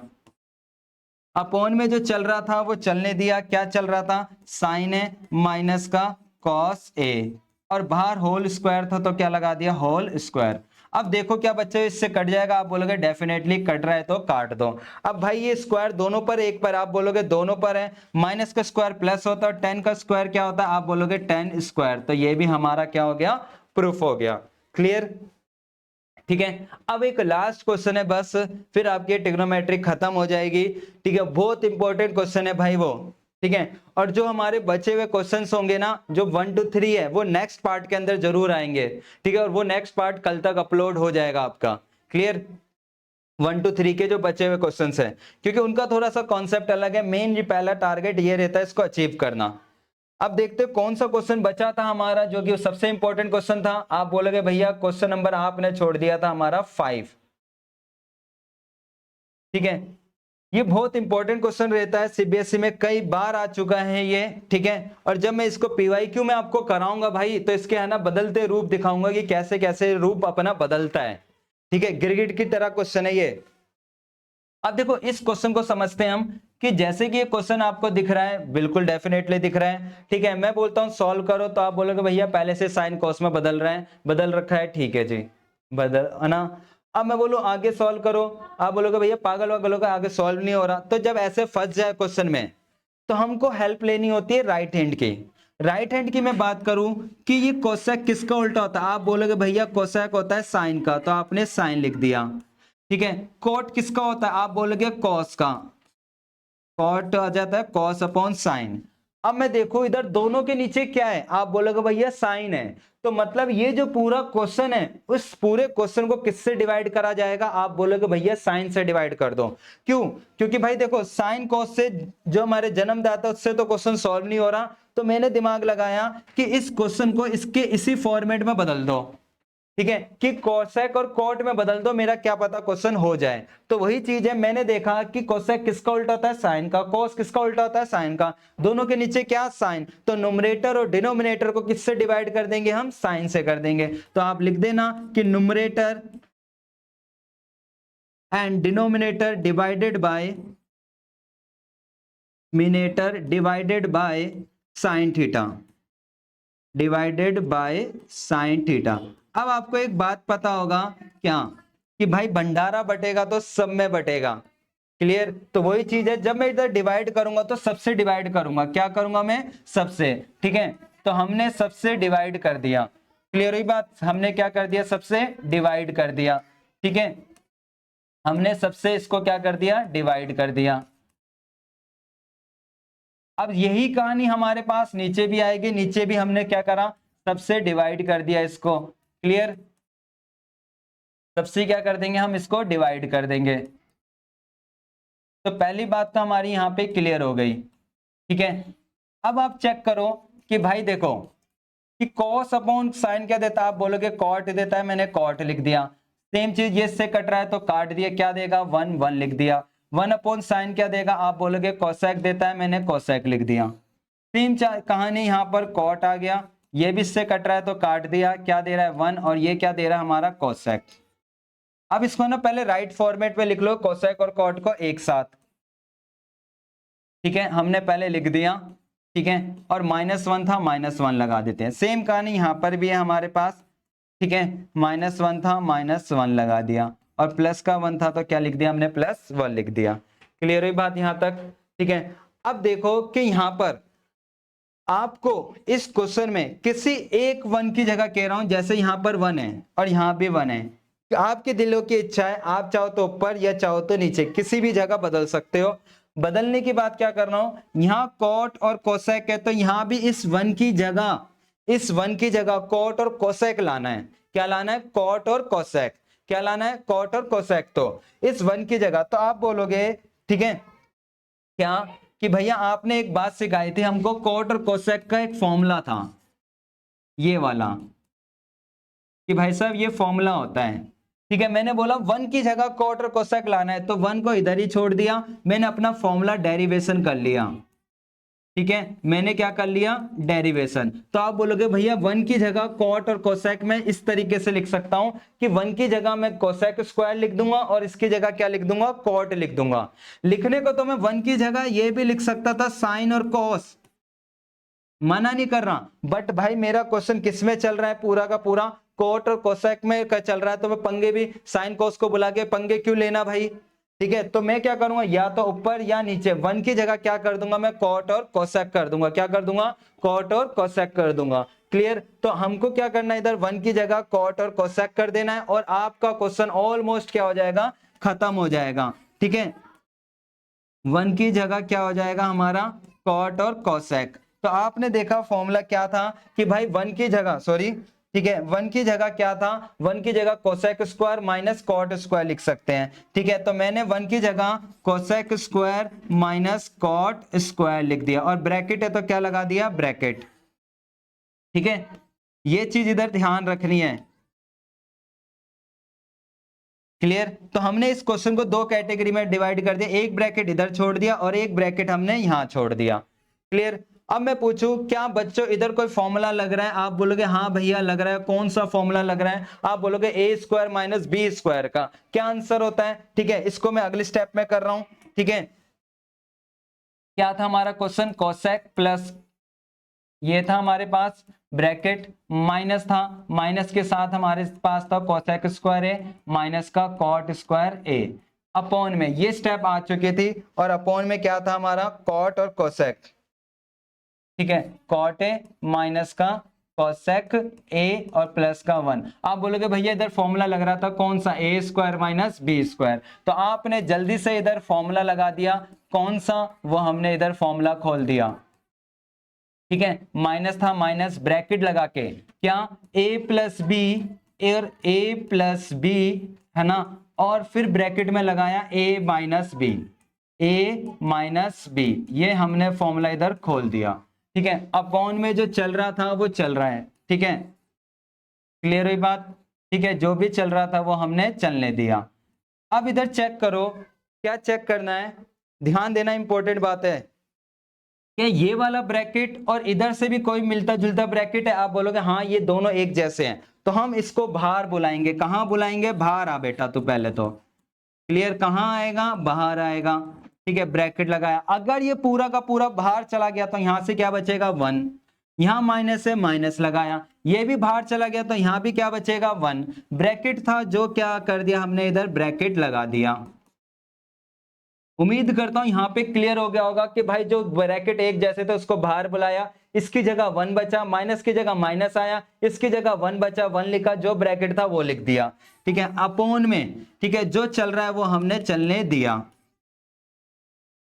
Speaker 1: अपॉन में जो चल रहा था वो चलने दिया, क्या चल रहा था, साइन ए माइनस का कॉस ए, और बाहर होल स्क्वायर था तो क्या लगा दिया, होल स्क्वायर। अब देखो क्या बच्चे इससे कट जाएगा, आप बोलोगे डेफिनेटली कट रहा है तो काट दो। अब भाई ये स्क्वायर दोनों पर एक पर, आप बोलोगे दोनों पर है, माइनस का स्क्वायर प्लस होता है, 10 का स्क्वायर क्या होता है, आप बोलोगे 10 स्क्वायर, तो ये भी हमारा क्या हो गया, प्रूफ हो गया। क्लियर, ठीक है। अब एक लास्ट क्वेश्चन है बस, फिर आपकी ट्रिग्नोमेट्री खत्म हो जाएगी। ठीक है, बहुत इंपॉर्टेंट क्वेश्चन है भाई वो, ठीक है। और जो हमारे बचे हुए क्वेश्चंस होंगे ना, जो 1 to 3 है, वो नेक्स्ट पार्ट के अंदर जरूर आएंगे, ठीक है। और वो नेक्स्ट पार्ट कल तक अपलोड हो जाएगा आपका। क्लियर, 1 to 3 के जो बचे हुए क्वेश्चंस हैं, क्योंकि उनका थोड़ा सा कॉन्सेप्ट अलग है, मेन पहला टारगेट ये रहता है इसको अचीव करना। अब देखते हैं कौन सा क्वेश्चन बचा था हमारा जो कि सबसे इंपॉर्टेंट क्वेश्चन था। आप बोलोगे भैया क्वेश्चन नंबर आपने छोड़ दिया था हमारा 5, ठीक है। ये बहुत इंपॉर्टेंट क्वेश्चन रहता है, सीबीएसई में कई बार आ चुका है ये, ठीक है। और जब मैं इसको पीवाईक्यू में आपको कराऊंगा भाई, तो इसके है ना बदलते रूप दिखाऊंगा कि कैसे कैसे रूप अपना बदलता है, ठीक है। गिरगिट की तरह क्वेश्चन है ये। अब देखो इस क्वेश्चन को समझते हैं हम, कि जैसे कि ये क्वेश्चन आपको दिख रहा है, बिल्कुल डेफिनेटली दिख रहा है, ठीक है। मैं बोलता हूं सॉल्व करो, तो आप बोलोगे भैया पहले से साइन कॉस में बदल रहा है, बदल रखा है, ठीक है जी, बदल है ना। अब मैं बोलूं आगे सॉल्व करो, आप बोलोगे भैया पागल वागल होगा, आगे सॉल्व नहीं हो रहा। तो जब ऐसे फंस जाए क्वेश्चन में, तो हमको हेल्प लेनी होती है राइट हैंड की। राइट हैंड की मैं बात करूं कि ये कोसेक किसका उल्टा होता है, आप बोलोगे भैया कोसेक होता है साइन का, तो आपने साइन लिख दिया, ठीक है। कॉट किसका होता है, आप बोलोगे कॉस का, कॉट आ जाता है कॉस अपॉन साइन। अब मैं देखो इधर दोनों के नीचे क्या है, आप बोलोगे भैया साइन है, तो मतलब ये जो पूरा क्वेश्चन है, उस पूरे क्वेश्चन को किससे डिवाइड करा जाएगा, आप बोलोगे भैया साइन से डिवाइड कर दो। क्यों, क्योंकि भाई देखो साइन कॉस से जो हमारे जन्मदाता उससे तो क्वेश्चन सॉल्व नहीं हो रहा, तो मैंने दिमाग लगाया कि इस क्वेश्चन को इसके इसी फॉर्मेट में बदल दो, ठीक है, कि कोसेक और कॉट में बदल दो, मेरा क्या पता क्वेश्चन हो जाए। तो वही चीज है, मैंने देखा कि कोसेक किसका उल्टा होता है, साइन का, कॉस किसका उल्टा होता है, साइन का, दोनों के नीचे क्या, साइन, तो न्यूमरेटर और डिनोमिनेटर को किससे डिवाइड कर देंगे, हम साइन से कर देंगे। तो आप लिख देना कि numerator and denominator divided by minator divided by sine theta, divided by sine theta. अब आपको एक बात पता होगा क्या, कि भाई भंडारा बटेगा तो सब में बटेगा। क्लियर, तो वही चीज है, जब मैं इधर डिवाइड करूंगा तो सबसे डिवाइड करूंगा, क्या करूंगा मैं, सबसे, ठीक है। तो हमने सबसे डिवाइड कर दिया, क्लियर हुई बात, हमने क्या कर दिया, सबसे डिवाइड कर दिया, ठीक है। हमने सबसे इसको क्या कर दिया, डिवाइड कर दिया। अब यही कहानी हमारे पास नीचे भी आएगी, नीचे भी हमने क्या करा, सबसे डिवाइड कर दिया इसको। क्लियर, सबसे क्या कर देंगे हम, इसको डिवाइड कर देंगे। तो पहली बात तो हमारी यहां पे क्लियर हो गई, ठीक है। अब आप चेक करो कि भाई देखो कि कॉस अपॉन साइन क्या देता है, आप बोलोगे कॉट देता है, मैंने कॉट लिख दिया। सेम चीज ये इससे कट रहा है तो काट दिया, क्या देगा, 1 1 लिख दिया। 1 अपॉन साइन क्या देगा, आप बोलोगे कोसेक देता है, मैंने कोसेक लिख दिया। सेम कहानी यहाँ पर कॉट आ गया, ये भी इससे कट रहा है तो काट दिया, क्या दे रहा है 1, और ये क्या दे रहा है हमारा कोसेक। अब इसको ना पहले राइट फॉर्मेट में लिख लो, कोसेक और कॉट को एक साथ, ठीक है, हमने पहले लिख दिया, ठीक है। और -1 था, -1 लगा देते हैं। सेम कहानी यहाँ पर भी है हमारे पास, ठीक है, -1 था, -1 लगा दिया, और प्लस का 1 था तो क्या लिख दिया हमने, +1 लिख दिया। क्लियर हुई बात यहाँ तक, ठीक है। अब देखो कि यहाँ पर आपको इस क्वेश्चन में किसी एक 1 की जगह कह रहा हूं, जैसे यहां पर 1 है और यहां भी 1 है, आपके दिलों की इच्छा है, आप चाहो तो ऊपर या चाहो तो नीचे किसी भी जगह बदल सकते हो। बदलने की बात क्या कर रहा हूं, यहां कॉट और कोसेक है, तो यहां भी इस 1 की जगह, इस 1 की जगह कॉट और कोसेक लाना है। क्या लाना है, कॉट और कोसेक, क्या लाना है, कॉट और कोसेक। तो इस 1 की जगह तो आप बोलोगे, ठीक है, क्या, कि भैया आपने एक बात सिखाई थी हमको, कॉट और कोसेक का एक फॉर्मूला था ये वाला, कि भाई साहब ये फॉर्मूला होता है, ठीक है। मैंने बोला 1 की जगह कॉट और कोसेक लाना है, तो 1 को इधर ही छोड़ दिया, मैंने अपना फॉर्मूला डेरिवेशन कर लिया। ठीक है, मैंने क्या कर लिया, डेरिवेशन। तो आप बोलोगे भैया 1 की जगह कॉट और कोसेक मैं इस तरीके से लिख सकता हूं कि 1 की जगह मैं कोसेक स्क्वायर लिख दूंगा और इसकी जगह क्या लिख दूंगा, कॉट लिख दूंगा। लिखने को तो मैं 1 की जगह ये भी लिख सकता था साइन और कॉस, मना नहीं कर रहा, बट भाई मेरा क्वेश्चन किस में चल रहा है, पूरा का पूरा कोट और कोसेक में चल रहा है, तो मैं पंगे भी साइन कोस को बुला के पंगे क्यों लेना भाई। ठीक है, तो मैं क्या करूंगा, या तो ऊपर या नीचे, 1 की जगह क्या कर दूंगा मैं, कॉट और कोसेक कर दूंगा। क्या कर दूंगा, कॉट और कोसेक कर दूंगा। क्लियर, तो हमको क्या करना है, इधर 1 की जगह कॉट और कोसेक कर देना है और आपका क्वेश्चन ऑलमोस्ट क्या हो जाएगा, खत्म हो जाएगा। ठीक है, 1 की जगह क्या हो जाएगा हमारा, कॉट और कोसेक। तो आपने देखा फॉर्मूला क्या था कि भाई 1 की जगह, सॉरी ठीक है, 1 की जगह क्या था, 1 की जगह cosec square minus cot square लिख सकते हैं। ठीक है, तो मैंने 1 की जगह cosec square minus cot square लिख दिया और ब्रैकेट है तो क्या लगा दिया, ब्रैकेट। ठीक है, ये चीज इधर ध्यान रखनी है। क्लियर, तो हमने इस क्वेश्चन को दो कैटेगरी में डिवाइड कर दिया, एक ब्रैकेट इधर छोड़ दिया और एक ब्रैकेट हमने यहां छोड़ दिया। क्लियर, अब मैं पूछूं क्या बच्चों इधर कोई फॉर्मूला लग रहा है, आप बोलोगे हाँ भैया लग रहा है, कौन सा फॉर्मूला लग रहा है, आप बोलोगे ए स्क्वायर माइनस बी स्क्वायर का क्या आंसर होता है। ठीक है, इसको मैं अगले स्टेप में कर रहा हूं। ठीक है, क्या था हमारा क्वेश्चन, कोसेक प्लस ये था हमारे पास ब्रैकेट, माइनस था, माइनस के साथ हमारे पास था कोसेक स्क्वायर ए माइनस का कॉट स्क्वायर ए, अपॉन में ये स्टेप आ चुकी थी और अपॉन में क्या था हमारा, कॉट और कोसेक। ठीक है, कॉट ए माइनस का कोसेक ए और प्लस का 1। आप बोलोगे भैया इधर फॉर्मूला लग रहा था कौन सा, ए स्क्वायर माइनस बी स्क्वायर, तो आपने जल्दी से इधर फॉर्मूला लगा दिया, कौन सा, वो हमने इधर फॉर्मूला खोल दिया। ठीक है, माइनस था, माइनस ब्रैकेट लगा के क्या, a प्लस बी और a प्लस बी है ना, और फिर ब्रैकेट में लगाया a minus B, a minus B, ये हमने फॉर्मूला इधर खोल दिया। ठीक है, अपॉन में जो चल रहा था वो चल रहा है। ठीक है, क्लियर हुई बात। ठीक है, जो भी चल रहा था वो हमने चलने दिया। अब इधर चेक करो, क्या चेक करना है, ध्यान देना, इंपॉर्टेंट बात है कि ये वाला ब्रैकेट और इधर से भी कोई मिलता जुलता ब्रैकेट है, आप बोलोगे हाँ ये दोनों एक जैसे हैं, तो हम इसको बाहर बुलाएंगे। कहां बुलाएंगे, बाहर आ बेटा, तो पहले तो क्लियर, कहां आएगा, बाहर आएगा। ठीक है, ब्रैकेट लगाया, अगर ये पूरा का पूरा बाहर चला गया तो यहां से क्या बचेगा, 1, यहां माइनस है, माइनस लगाया, ये भी बाहर चला गया तो यहां भी क्या बचेगा, 1, ब्रैकेट था जो क्या कर दिया हमने इधर ब्रैकेट लगा दिया। उम्मीद करता हूं यहां पे क्लियर हो गया होगा कि भाई जो ब्रैकेट एक जैसे थे उसको बाहर बुलाया, इसकी जगह 1 बचा, माइनस की जगह माइनस आया, इसकी जगह 1 बचा, 1 लिखा, जो ब्रैकेट था वो लिख दिया। ठीक है, अपॉन में, ठीक है, जो चल रहा है वो हमने चलने दिया।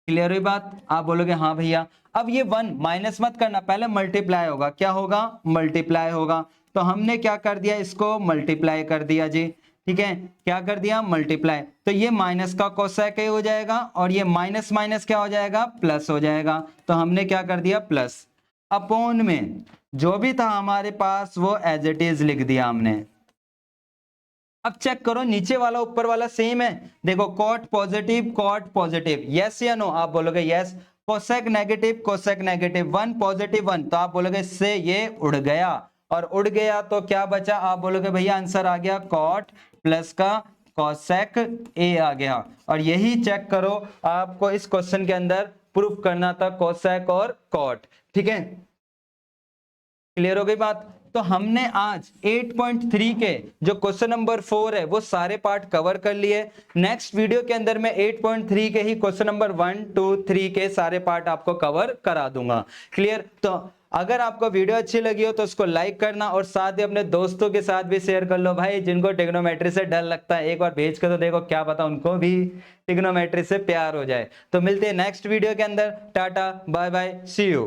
Speaker 1: क्लियर हुई बात, आप बोलोगे हाँ भैया। अब ये 1 माइनस मत करना, पहले मल्टीप्लाई होगा, क्या होगा, मल्टीप्लाई होगा, तो हमने क्या कर दिया, इसको मल्टीप्लाई कर दिया जी। ठीक है, क्या कर दिया, मल्टीप्लाई, तो ये माइनस का कोसेक हो जाएगा और ये माइनस माइनस क्या हो जाएगा, प्लस हो जाएगा, तो हमने क्या कर दिया, प्लस, अपॉन में जो भी था हमारे पास वो एज इट इज लिख दिया हमने। अब चेक करो नीचे वाला ऊपर वाला सेम है, देखो कॉट पॉजिटिव, यस या नो, आप बोलोगे यस, कोसेक नेगेटिव, 1 पॉजिटिव 1, तो आप बोलोगे इससे ये उड़ गया, और उड़ गया तो क्या बचा, आप बोलोगे भैया आंसर आ गया कॉट प्लस का कोसेक ए आ गया। और यही चेक करो, आपको इस क्वेश्चन के अंदर प्रूफ करना था कोसेक और कॉट। ठीक है, क्लियर हो गई बात। तो हमने आज 8.3 के जो क्वेश्चन नंबर 4 है वो सारे पार्ट कवर कर लिए। नेक्स्ट वीडियो के अंदर मैं 8.3 के ही क्वेश्चन नंबर 1, 2, 3 के सारे पार्ट आपको कवर करा दूंगा। क्लियर, तो अगर आपको वीडियो अच्छी लगी हो तो उसको लाइक करना और साथ ही अपने दोस्तों के साथ भी शेयर कर लो भाई, जिनको ट्रिग्नोमेट्री से डर लगता है, एक बार भेज कर तो देखो, क्या पता उनको भी ट्रिग्नोमेट्री से प्यार हो जाए। तो मिलते हैं नेक्स्ट वीडियो के अंदर, tata bye bye, see you.